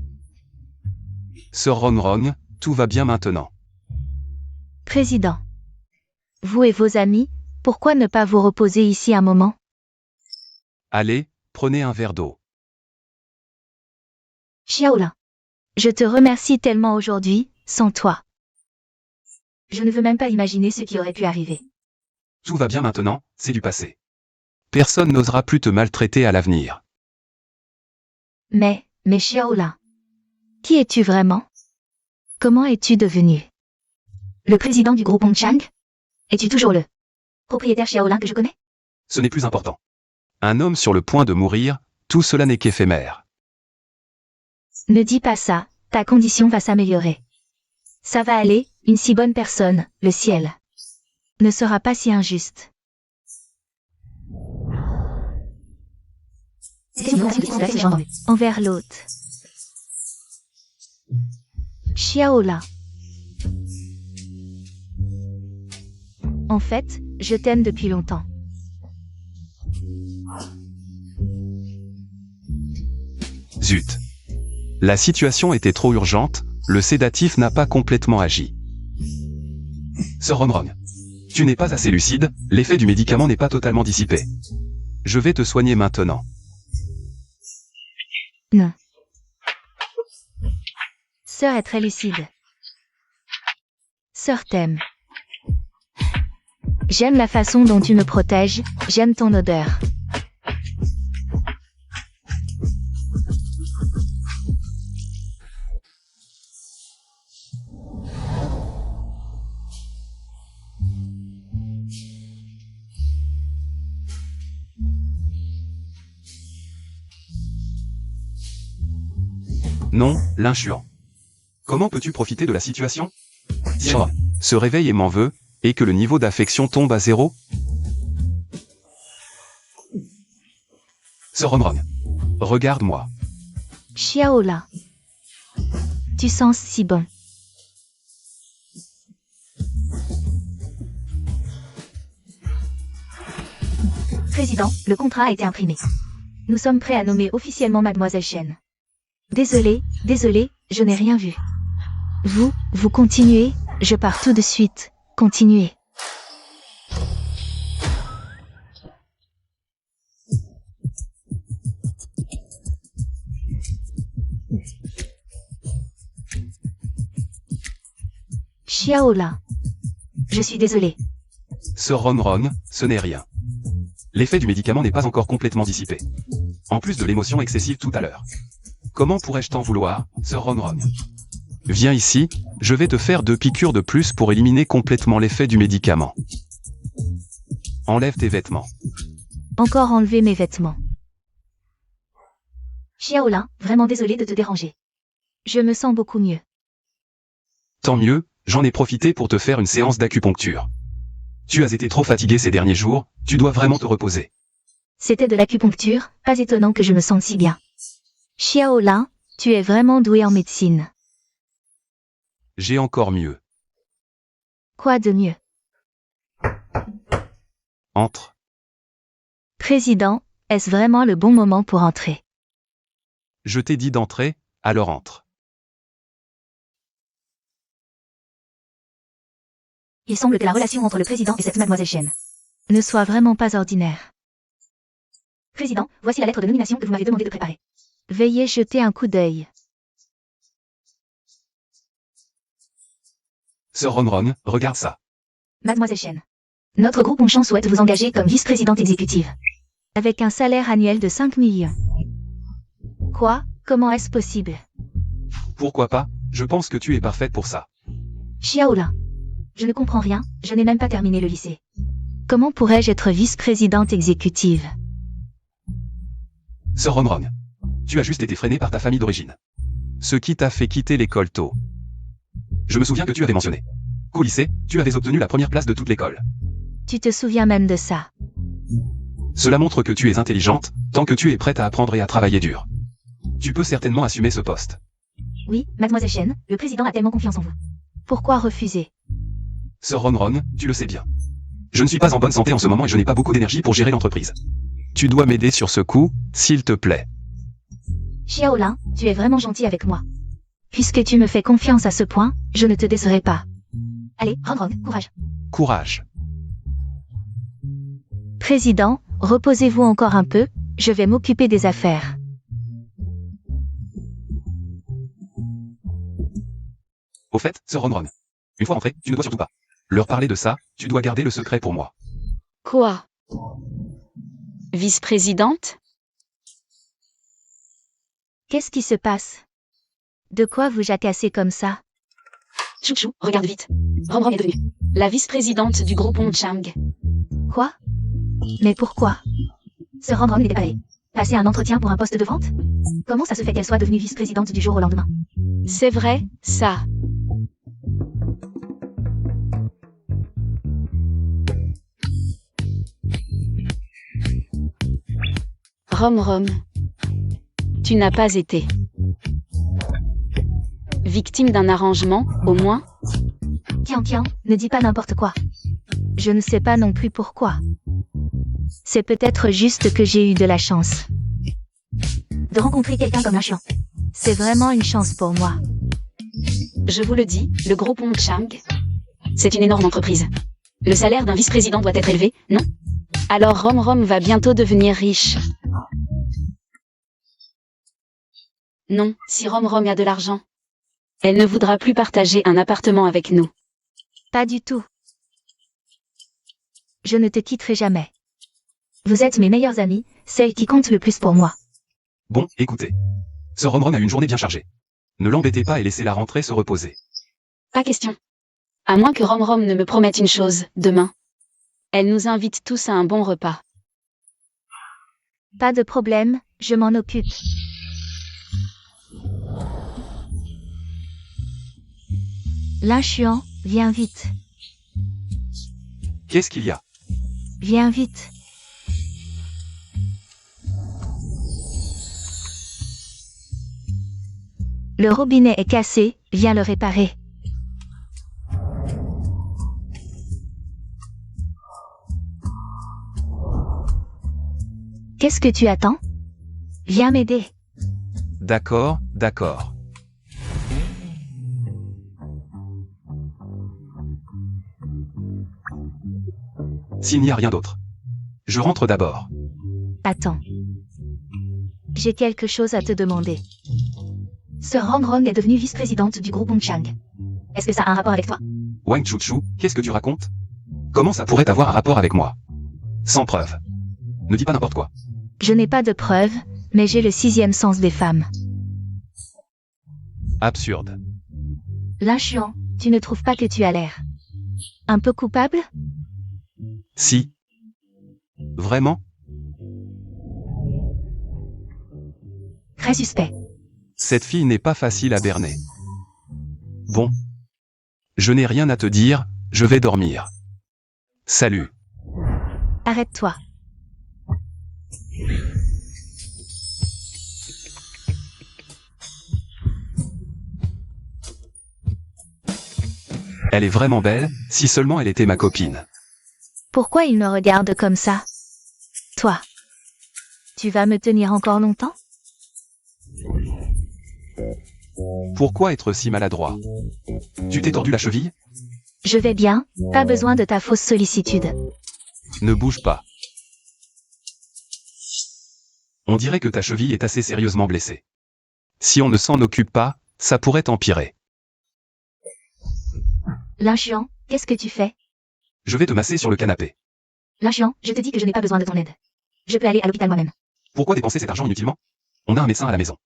Sir Rongrong, tout va bien maintenant. Président. Vous et vos amis, pourquoi ne pas vous reposer ici un moment? Allez, prenez un verre d'eau. Xiaolin. Je te remercie tellement aujourd'hui, sans toi. Je ne veux même pas imaginer ce qui aurait pu arriver. Tout va bien maintenant, c'est du passé. Personne n'osera plus te maltraiter à l'avenir. Mais Xiaolin. Qui es-tu vraiment? Comment es-tu devenu? Le président du groupe Hongchang? Es-tu toujours le propriétaire Xiaolin que je connais? Ce n'est plus important. Un homme sur le point de mourir, tout cela n'est qu'éphémère. Ne dis pas ça, ta condition va s'améliorer. Ça va aller, une si bonne personne, le ciel ne sera pas si injuste. Envers l'autre. Xiaolin. En fait, je t'aime depuis longtemps. Zut. La situation était trop urgente, le sédatif n'a pas complètement agi. Sir Romrong. Tu n'es pas assez lucide, l'effet du médicament n'est pas totalement dissipé. Je vais te soigner maintenant. Non. Sœur est très lucide. Sœur t'aime. J'aime la façon dont tu me protèges, j'aime ton odeur. Non, l'inchuant. Comment peux-tu profiter de la situation? Si Shora se réveille et m'en veut, et que le niveau d'affection tombe à 0? Sir Romrong. Regarde-moi. Xiaola. Tu sens si bon. Président, le contrat a été imprimé. Nous sommes prêts à nommer officiellement Mademoiselle Chen. Désolé, je n'ai rien vu. Vous continuez, je pars tout de suite, continuez. Xiaola. Je suis désolé. Sir Romrong, ce n'est rien. L'effet du médicament n'est pas encore complètement dissipé. En plus de l'émotion excessive tout à l'heure. Comment pourrais-je t'en vouloir, Sir Romrong? Viens ici, je vais te faire 2 piqûres de plus pour éliminer complètement l'effet du médicament. Enlève tes vêtements. Encore enlever mes vêtements. Xiaola, vraiment désolé de te déranger. Je me sens beaucoup mieux. Tant mieux, j'en ai profité pour te faire une séance d'acupuncture. Tu as été trop fatigué ces derniers jours, tu dois vraiment te reposer. C'était de l'acupuncture, pas étonnant que je me sente si bien. Xiaola, tu es vraiment doué en médecine. J'ai encore mieux. Quoi de mieux? Entre. Président, est-ce vraiment le bon moment pour entrer? Je t'ai dit d'entrer, alors entre. Il semble que la relation entre le président et cette mademoiselle Chen ne soit vraiment pas ordinaire. Président, voici la lettre de nomination que vous m'avez demandé de préparer. Veuillez jeter un coup d'œil. Sir Romrong, regarde ça. Mademoiselle Chen. Notre groupe Longchamp souhaite vous engager comme vice-présidente exécutive. Avec un salaire annuel de 5 millions. Quoi? Comment est-ce possible? Pourquoi pas? Je pense que tu es parfaite pour ça. Xiaola. Je ne comprends rien, je n'ai même pas terminé le lycée. Comment pourrais-je être vice-présidente exécutive? Sir Romrong. Tu as juste été freiné par ta famille d'origine. Ce qui t'a fait quitter l'école tôt. Je me souviens que tu avais mentionné qu'au lycée, tu avais obtenu la première place de toute l'école. Tu te souviens même de ça? Cela montre que tu es intelligente, tant que tu es prête à apprendre et à travailler dur. Tu peux certainement assumer ce poste. Oui, mademoiselle Chen, le président a tellement confiance en vous. Pourquoi refuser? Sir Romrong, tu le sais bien. Je ne suis pas en bonne santé en ce moment et je n'ai pas beaucoup d'énergie pour gérer l'entreprise. Tu dois m'aider sur ce coup, s'il te plaît. Xiaola, tu es vraiment gentil avec moi. Puisque tu me fais confiance à ce point, je ne te décerai pas. Allez, Romrong, courage. Courage. Président, reposez-vous encore un peu, je vais m'occuper des affaires. Au fait, Sir Romrong. Une fois entré, tu ne dois surtout pas leur parler de ça, tu dois garder le secret pour moi. Quoi? Vice-présidente? Qu'est-ce qui se passe? De quoi vous jacassez comme ça? Chouchou, regarde vite. Romrong est devenue la vice-présidente du groupe Longchamp. Quoi? Mais pourquoi? Ce Romrong n'était pas allé passer un entretien pour un poste de vente? Comment ça se fait qu'elle soit devenue vice-présidente du jour au lendemain? C'est vrai, ça. Romrong. Tu n'as pas été victime d'un arrangement, au moins? Tiens, ne dis pas n'importe quoi. Je ne sais pas non plus pourquoi. C'est peut-être juste que j'ai eu de la chance de rencontrer quelqu'un comme un chiant. C'est vraiment une chance pour moi. Je vous le dis, le groupe Longchamp, C'est une énorme entreprise. Le salaire d'un vice-président doit être élevé, non? Alors Rom Rom va bientôt devenir riche. Non, si Rom Rom a de l'argent, elle ne voudra plus partager un appartement avec nous. Pas du tout. Je ne te quitterai jamais. Vous êtes mes meilleurs amis, ceux qui comptent le plus pour moi. Bon, écoutez. Ce Rom Rom a une journée bien chargée. Ne l'embêtez pas et laissez-la rentrer se reposer. Pas question. À moins que Rom Rom ne me promette une chose, demain. Elle nous invite tous à un bon repas. Pas de problème, je m'en occupe. L'inchuan, viens vite. Qu'est-ce qu'il y a? Viens vite. Le robinet est cassé, viens le réparer. Qu'est-ce que tu attends? Viens m'aider. D'accord, d'accord. S'il n'y a rien d'autre. Je rentre d'abord. Attends. J'ai quelque chose à te demander. Ce Rong Rong est devenue vice-présidente du groupe Bongchang. Est-ce que ça a un rapport avec toi? Wang Chuchu, qu'est-ce que tu racontes? Comment ça pourrait avoir un rapport avec moi? Sans preuve. Ne dis pas n'importe quoi. Je n'ai pas de preuves, mais j'ai le 6e sens des femmes. Absurde. L'inchuan, tu ne trouves pas que tu as l'air un peu coupable? Si. Vraiment? Très suspect. Cette fille n'est pas facile à berner. Bon. Je n'ai rien à te dire, je vais dormir. Salut. Arrête-toi. Elle est vraiment belle, si seulement elle était ma copine. Pourquoi il me regarde comme ça? Toi. Tu vas me tenir encore longtemps? Pourquoi être si maladroit? Tu t'es tordu la cheville? Je vais bien, pas besoin de ta fausse sollicitude. Ne bouge pas. On dirait que ta cheville est assez sérieusement blessée. Si on ne s'en occupe pas, ça pourrait empirer. L'inchuan, qu'est-ce que tu fais? Je vais te masser sur le canapé. L'inchuan, je te dis que je n'ai pas besoin de ton aide. Je peux aller à l'hôpital moi-même. Pourquoi dépenser cet argent inutilement? On a un médecin à la maison.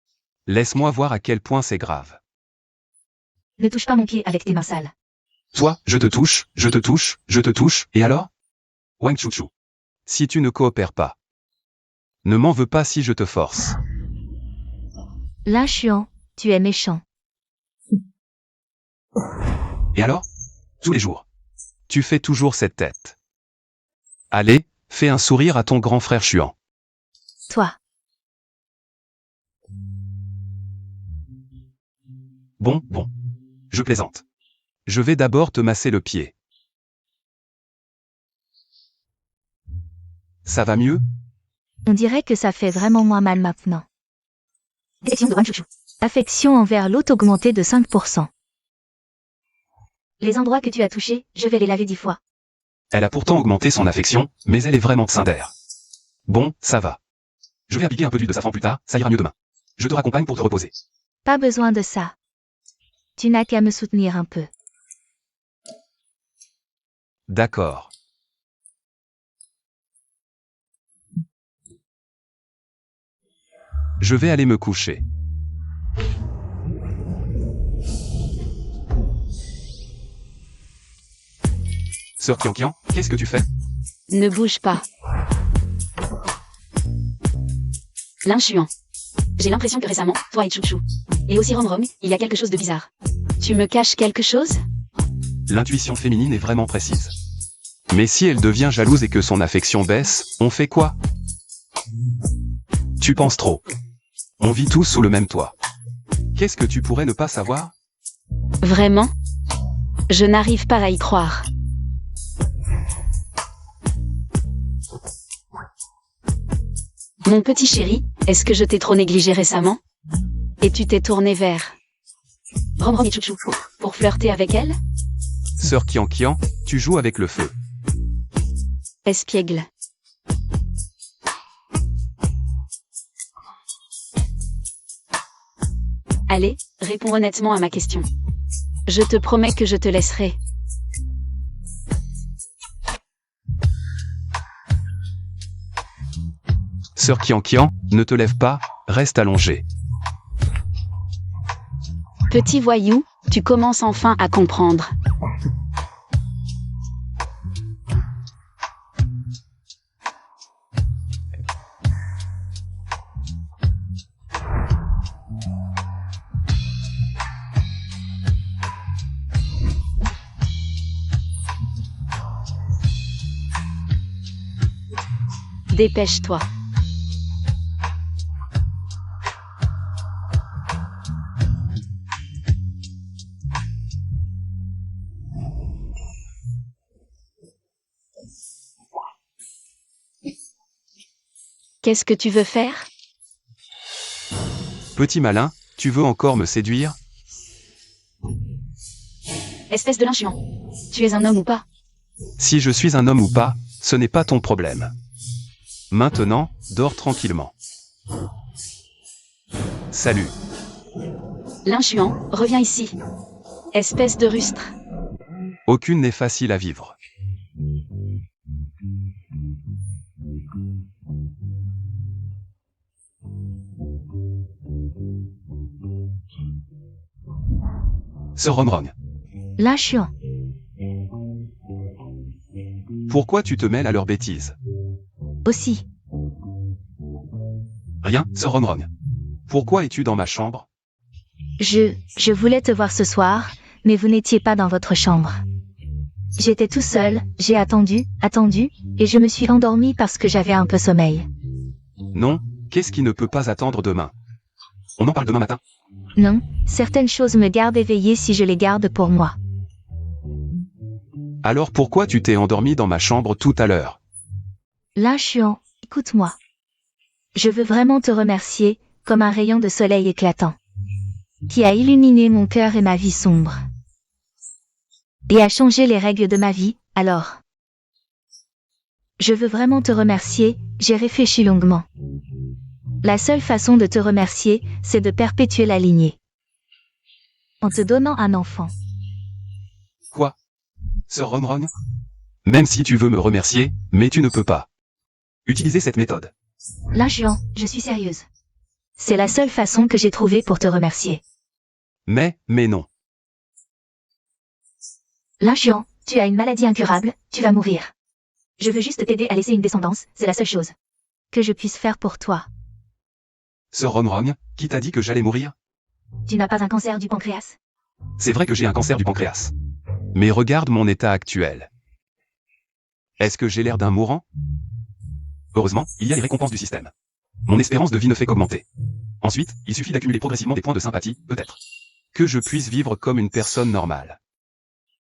Laisse-moi voir à quel point c'est grave. Ne touche pas mon pied avec tes mains sales. Toi, je te touche, je te touche, je te touche, et alors? Wang Chuchu. Si tu ne coopères pas. Ne m'en veux pas si je te force. L'inchuan, tu es méchant. Et alors? Tous les jours. Tu fais toujours cette tête. Allez, fais un sourire à ton grand frère Chuan. Toi. Bon. Je plaisante. Je vais d'abord te masser le pied. Ça va mieux? On dirait que ça fait vraiment moins mal maintenant. Détection de Wang Chuchu. Affection envers l'autre augmentée de 5%. Les endroits que tu as touchés, je vais les laver 10 fois. Elle a pourtant augmenté son affection, mais elle est vraiment tsindère. Bon, ça va. Je vais appliquer un peu d'huile de safran plus tard, ça ira mieux demain. Je te raccompagne pour te reposer. Pas besoin de ça. Tu n'as qu'à me soutenir un peu. D'accord. Je vais aller me coucher. Sœur Kian, qu'est-ce que tu fais? Ne bouge pas. L'inchuan. J'ai l'impression que récemment, toi et Chouchou, et aussi Rom Rom, il y a quelque chose de bizarre. Tu me caches quelque chose? L'intuition féminine est vraiment précise. Mais si elle devient jalouse et que son affection baisse, on fait quoi? Tu penses trop. On vit tous sous le même toit. Qu'est-ce que tu pourrais ne pas savoir? Vraiment? Je n'arrive pas à y croire. Mon petit chéri, est-ce que je t'ai trop négligé récemment? Et tu t'es tourné vers Rom Rom et Chouchou pour flirter avec elle? Sœur Kian, tu joues avec le feu. Espiègle. Allez, réponds honnêtement à ma question. Je te promets que je te laisserai. Sœur Kian, ne te lève pas, reste allongée. Petit voyou, tu commences enfin à comprendre. Dépêche-toi. Qu'est-ce que tu veux faire? Petit malin, tu veux encore me séduire? Espèce de lynchiant. Tu es un homme ou pas? Si je suis un homme ou pas, ce n'est pas ton problème. Maintenant, dors tranquillement. Salut. Lynchiant, reviens ici. Espèce de rustre. Aucune n'est facile à vivre. Sœur Ronron, Lynchiant. pourquoi tu te mêles à leurs bêtises? Aussi. Rien, Sœur Ronron. Pourquoi es-tu dans ma chambre? Je voulais te voir ce soir, mais vous n'étiez pas dans votre chambre. J'étais tout seul, j'ai attendu, et je me suis endormi parce que j'avais un peu sommeil. Non, qu'est-ce qui ne peut pas attendre demain? On en parle demain matin? Non, certaines choses me gardent éveillée si je les garde pour moi. Alors pourquoi tu t'es endormi dans ma chambre tout à l'heure? Lynchiant, écoute-moi. Je veux vraiment te remercier, comme un rayon de soleil éclatant, qui a illuminé mon cœur et ma vie sombre, et a changé les règles de ma vie, alors. Je veux vraiment te remercier, j'ai réfléchi longuement. La seule façon de te remercier, c'est de perpétuer la lignée. En te donnant un enfant. Quoi? Sœur Ronron? Même si tu veux me remercier, mais tu ne peux pas utiliser cette méthode. Lynchiant, je suis sérieuse. C'est la seule façon que j'ai trouvée pour te remercier. Mais non. Lynchiant, tu as une maladie incurable, tu vas mourir. Je veux juste t'aider à laisser une descendance, c'est la seule chose que je puisse faire pour toi. Sœur Ronron, qui t'a dit que j'allais mourir? Tu n'as pas un cancer du pancréas? C'est vrai que j'ai un cancer du pancréas. Mais regarde mon état actuel. Est-ce que j'ai l'air d'un mourant? Heureusement, il y a les récompenses du système. Mon espérance de vie ne fait qu'augmenter. Ensuite, il suffit d'accumuler progressivement des points de sympathie, peut-être. Que je puisse vivre comme une personne normale.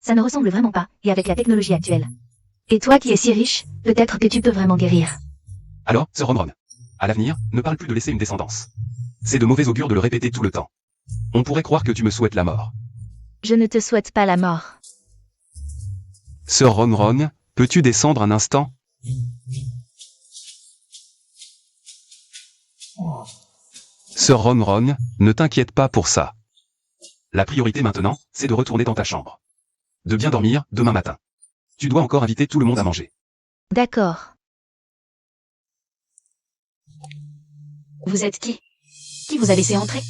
Ça ne ressemble vraiment pas, et avec la technologie actuelle. Et toi qui es si riche, peut-être que tu peux vraiment guérir. Alors, Sœur Ronron, à l'avenir, ne parle plus de laisser une descendance. C'est de mauvais augure de le répéter tout le temps. On pourrait croire que tu me souhaites la mort. Je ne te souhaite pas la mort. Sœur Ronron, peux-tu descendre un instant? Sœur Ronron, ne t'inquiète pas pour ça. La priorité maintenant, c'est de retourner dans ta chambre. De bien dormir, demain matin. Tu dois encore inviter tout le monde à manger. D'accord. Vous êtes qui? Qui vous a laissé entrer?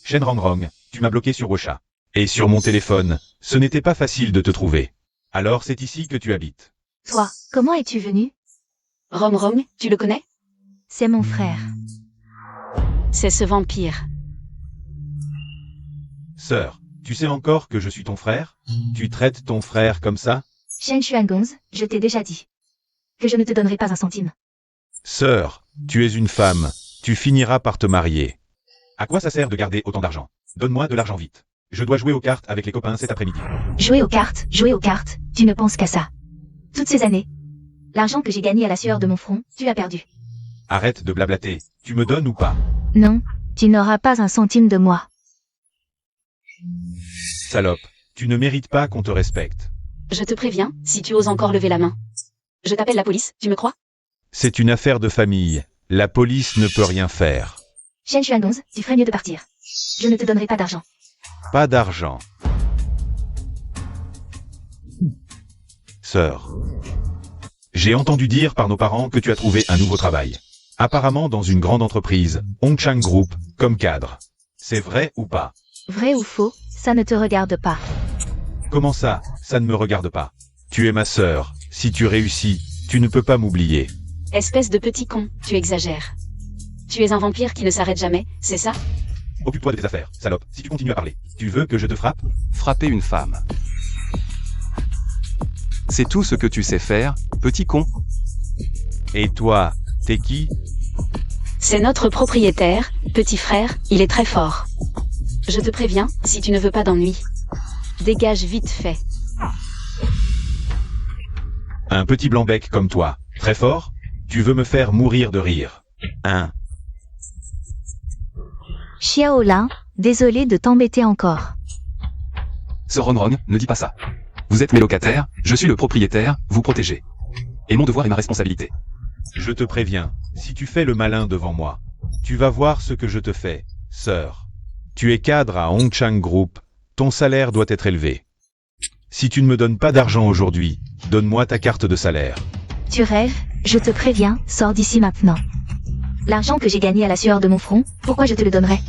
Shen Rongrong, tu m'as bloqué sur Rocha. Et sur mon téléphone, ce n'était pas facile de te trouver. Alors c'est ici que tu habites. Toi, comment es-tu venu? Rom, tu le connais? C'est mon frère. C'est ce vampire. Sœur, tu sais encore que je suis ton frère? Tu traites ton frère comme ça? Shen Xuangonz, je t'ai déjà dit que je ne te donnerai pas un centime. Sœur, tu es une femme. Tu finiras par te marier. À quoi ça sert de garder autant d'argent? Donne-moi de l'argent vite. Je dois jouer aux cartes avec les copains cet après-midi. Jouer aux cartes, tu ne penses qu'à ça. Toutes ces années. L'argent que j'ai gagné à la sueur de mon front, tu l'as perdu. Arrête de blablater. Tu me donnes ou pas? Non, tu n'auras pas un centime de moi. Salope, tu ne mérites pas qu'on te respecte. Je te préviens, si tu oses encore lever la main. Je t'appelle la police, tu me crois? C'est une affaire de famille. La police ne peut rien faire. Shen Xuanlong, tu ferais mieux de partir. Je ne te donnerai pas d'argent. Pas d'argent. Sœur. J'ai entendu dire par nos parents que tu as trouvé un nouveau travail. Apparemment dans une grande entreprise, Hongchang Group, comme cadre. C'est vrai ou pas? Vrai ou faux, ça ne te regarde pas. Comment ça ne me regarde pas. Tu es ma sœur. Si tu réussis, tu ne peux pas m'oublier. Espèce de petit con, tu exagères. Tu es un vampire qui ne s'arrête jamais, c'est ça? Occupe-toi de tes affaires, salope. Si tu continues à parler, tu veux que je te frappe? Frapper une femme. C'est tout ce que tu sais faire, petit con. Et toi, t'es qui? C'est notre propriétaire, petit frère, il est très fort. Je te préviens, si tu ne veux pas d'ennui. Dégage vite fait. Un petit blanc-bec comme toi. Très fort? Tu veux me faire mourir de rire. Hein? Xiaolin, désolé de t'embêter encore. Sir Ronron, ne dis pas ça. Vous êtes mes locataires, je suis le propriétaire, vous protégez. Et mon devoir est ma responsabilité. Je te préviens, si tu fais le malin devant moi, tu vas voir ce que je te fais, sœur. Tu es cadre à Hongchang Group, ton salaire doit être élevé. Si tu ne me donnes pas d'argent aujourd'hui, donne-moi ta carte de salaire. Tu rêves, je te préviens, sors d'ici maintenant. L'argent que j'ai gagné à la sueur de mon front, pourquoi je te le donnerais?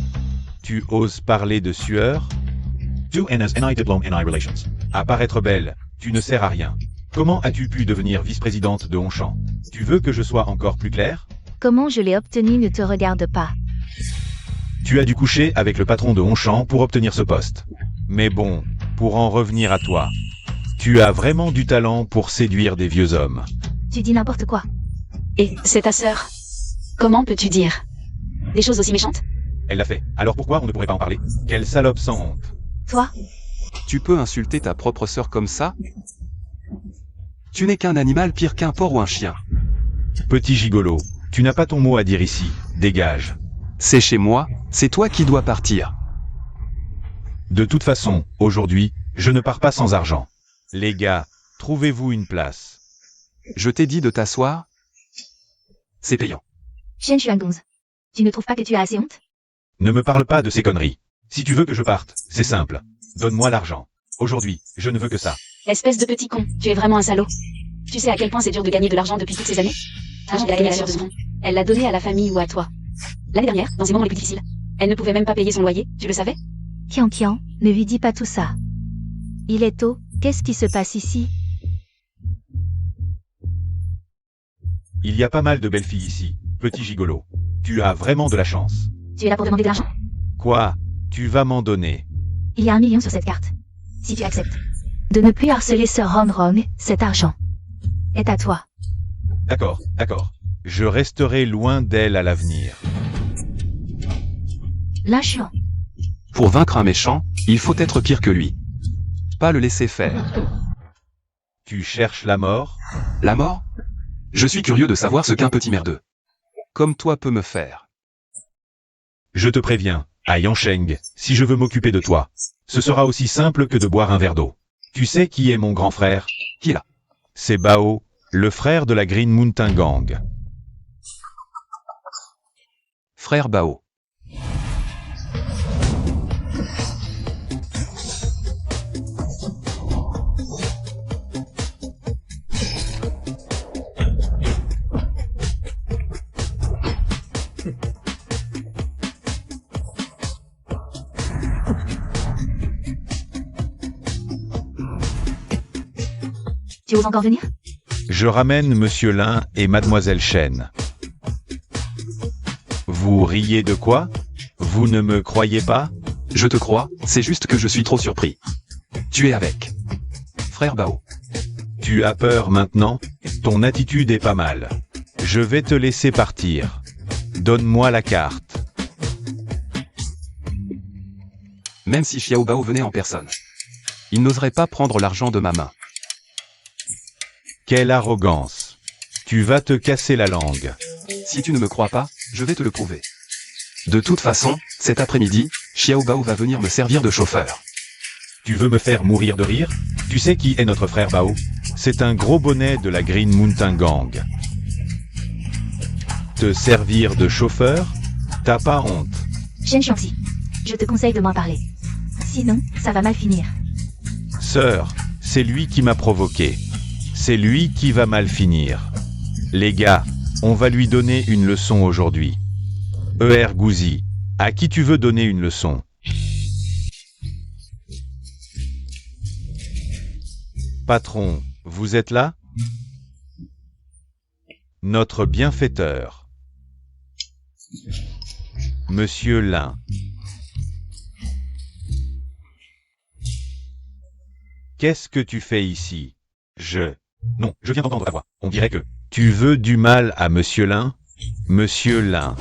Tu oses parler de sueur? À paraître belle, tu ne sers à rien. Comment as-tu pu devenir vice-présidente de Hongchang? Tu veux que je sois encore plus clair? Comment je l'ai obtenu ne te regarde pas. Tu as dû coucher avec le patron de Hongchang pour obtenir ce poste. Mais bon, pour en revenir à toi, tu as vraiment du talent pour séduire des vieux hommes. Tu dis n'importe quoi. Et c'est ta sœur. Comment peux-tu dire des choses aussi méchantes? Elle l'a fait, alors pourquoi on ne pourrait pas en parler? Quelle salope sans honte. Toi, Tu peux insulter ta propre sœur comme ça? Tu n'es qu'un animal pire qu'un porc ou un chien. Petit gigolo, tu n'as pas ton mot à dire ici, dégage. C'est chez moi, c'est toi qui dois partir. De toute façon, aujourd'hui, je ne pars pas sans argent. Les gars, trouvez-vous une place. Je t'ai dit de t'asseoir? C'est payant. Shen Xuanlong, tu ne trouves pas que tu as assez honte? Ne me parle pas de ces conneries. Si tu veux que je parte, c'est simple. Donne-moi l'argent. Aujourd'hui, je ne veux que ça. Espèce de petit con, tu es vraiment un salaud. Tu sais à quel point c'est dur de gagner de l'argent depuis toutes ces années? L'argent qu'elle a gagné la sœur de son. Elle l'a donné à la famille ou à toi. L'année dernière, dans ses moments les plus difficiles. Elle ne pouvait même pas payer son loyer, tu le savais? Qian Qian, ne lui dis pas tout ça. Il est tôt, qu'est-ce qui se passe ici? Il y a pas mal de belles filles ici, petit gigolo. Tu as vraiment de la chance. Tu es là pour demander de l'argent? Quoi? Tu vas m'en donner. Il y a 1 million sur cette carte. Si tu acceptes de ne plus harceler Sir Ronron, cet argent est à toi. D'accord, d'accord. Je resterai loin d'elle à l'avenir. Lâche-le. Pour vaincre un méchant, il faut être pire que lui. Pas le laisser faire. Tu cherches la mort? La mort? Je suis curieux de savoir ce qu'un petit merdeux comme toi peut me faire. Je te préviens, à Yansheng, si je veux m'occuper de toi, ce sera aussi simple que de boire un verre d'eau. Tu sais qui est mon grand frère? Qui est là? C'est Bao, le frère de la Green Mountain Gang. Frère Bao. Tu oses encore venir? Je ramène Monsieur Lin et Mademoiselle Chen. Vous riez de quoi? Vous ne me croyez pas? Je te crois, c'est juste que je suis trop surpris. Tu es avec Frère Bao. Tu as peur maintenant? Ton attitude est pas mal. Je vais te laisser partir. Donne-moi la carte. Même si Xiao Bao venait en personne, il n'oserait pas prendre l'argent de ma main. Quelle arrogance. Tu vas te casser la langue. Si tu ne me crois pas, je vais te le prouver. De toute façon, cet après-midi, Xiao Bao va venir me servir de chauffeur. Tu veux me faire mourir de rire? Tu sais qui est notre frère Bao? C'est un gros bonnet de la Green Mountain Gang. Te servir de chauffeur? T'as pas honte? Shen Xiangxi, je te conseille de m'en parler. Sinon, ça va mal finir. Sœur, c'est lui qui m'a provoqué. C'est lui qui va mal finir. Les gars, on va lui donner une leçon aujourd'hui. Gouzi, à qui tu veux donner une leçon? Patron, vous êtes là? Notre bienfaiteur. Monsieur Lin. Qu'est-ce que tu fais ici? Non, je viens d'entendre ta voix. On dirait que... Tu veux du mal à Monsieur Lin? Monsieur Lin.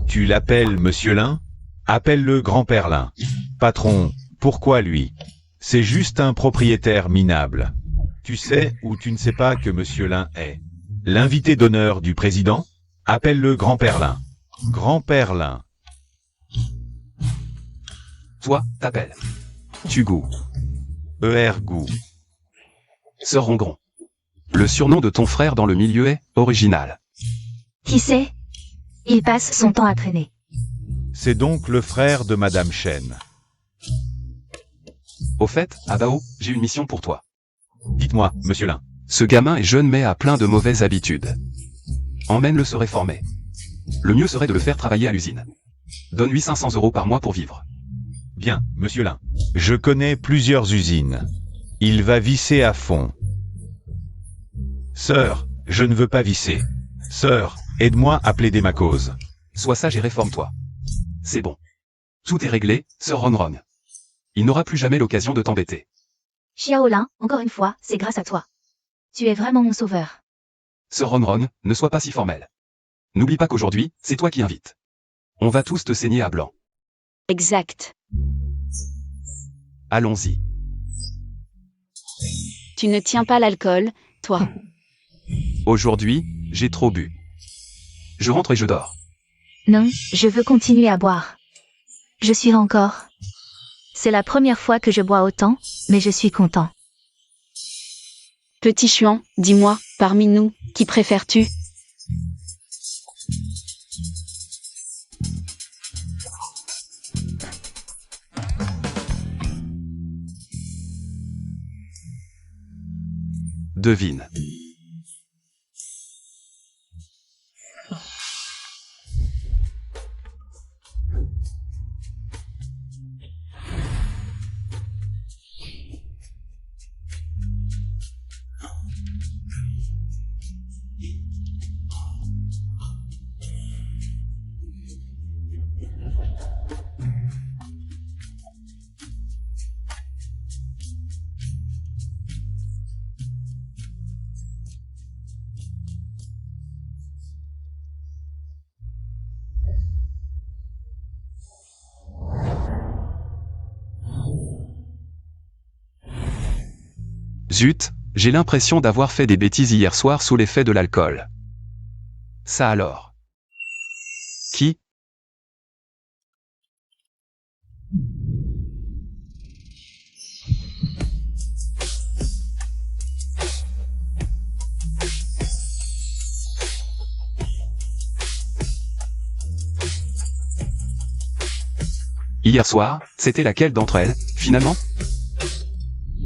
Tu l'appelles Monsieur Lin? Appelle-le Grand-Père Lin. Patron, pourquoi lui? C'est juste un propriétaire minable. Tu sais ou tu ne sais pas que Monsieur Lin est l'invité d'honneur du président? Appelle-le Grand-Père Lin. Grand-Père Lin. Toi, t'appelles. Tugu. Gou. Sœur Rongron. Le surnom de ton frère dans le milieu est original. Qui sait? Il passe son temps à traîner. C'est donc le frère de Madame Chen. Au fait, Abao, j'ai une mission pour toi. Dites-moi, Monsieur Lin. Ce gamin est jeune mais a plein de mauvaises habitudes. Emmène-le se réformer. Le mieux serait de le faire travailler à l'usine. Donne-lui 500 € par mois pour vivre. Bien, Monsieur Lin. Je connais plusieurs usines. Il va visser à fond. Sœur, je ne veux pas visser. Sœur, aide-moi à plaider ma cause. Sois sage et réforme-toi. C'est bon. Tout est réglé, sœur Ronron. Il n'aura plus jamais l'occasion de t'embêter. Xiaolin, encore une fois, c'est grâce à toi. Tu es vraiment mon sauveur. Sœur Ronron, ne sois pas si formelle. N'oublie pas qu'aujourd'hui, c'est toi qui invites. On va tous te saigner à blanc. Exact. Allons-y. Tu ne tiens pas l'alcool, toi. Aujourd'hui, j'ai trop bu. Je rentre et je dors. Non, je veux continuer à boire. Je suis encore. C'est la première fois que je bois autant, mais je suis content. Petit Chuan, dis-moi, parmi nous, qui préfères-tu? Devine. Zut, j'ai l'impression d'avoir fait des bêtises hier soir sous l'effet de l'alcool. Ça alors. Qui? Hier soir, c'était laquelle d'entre elles, finalement?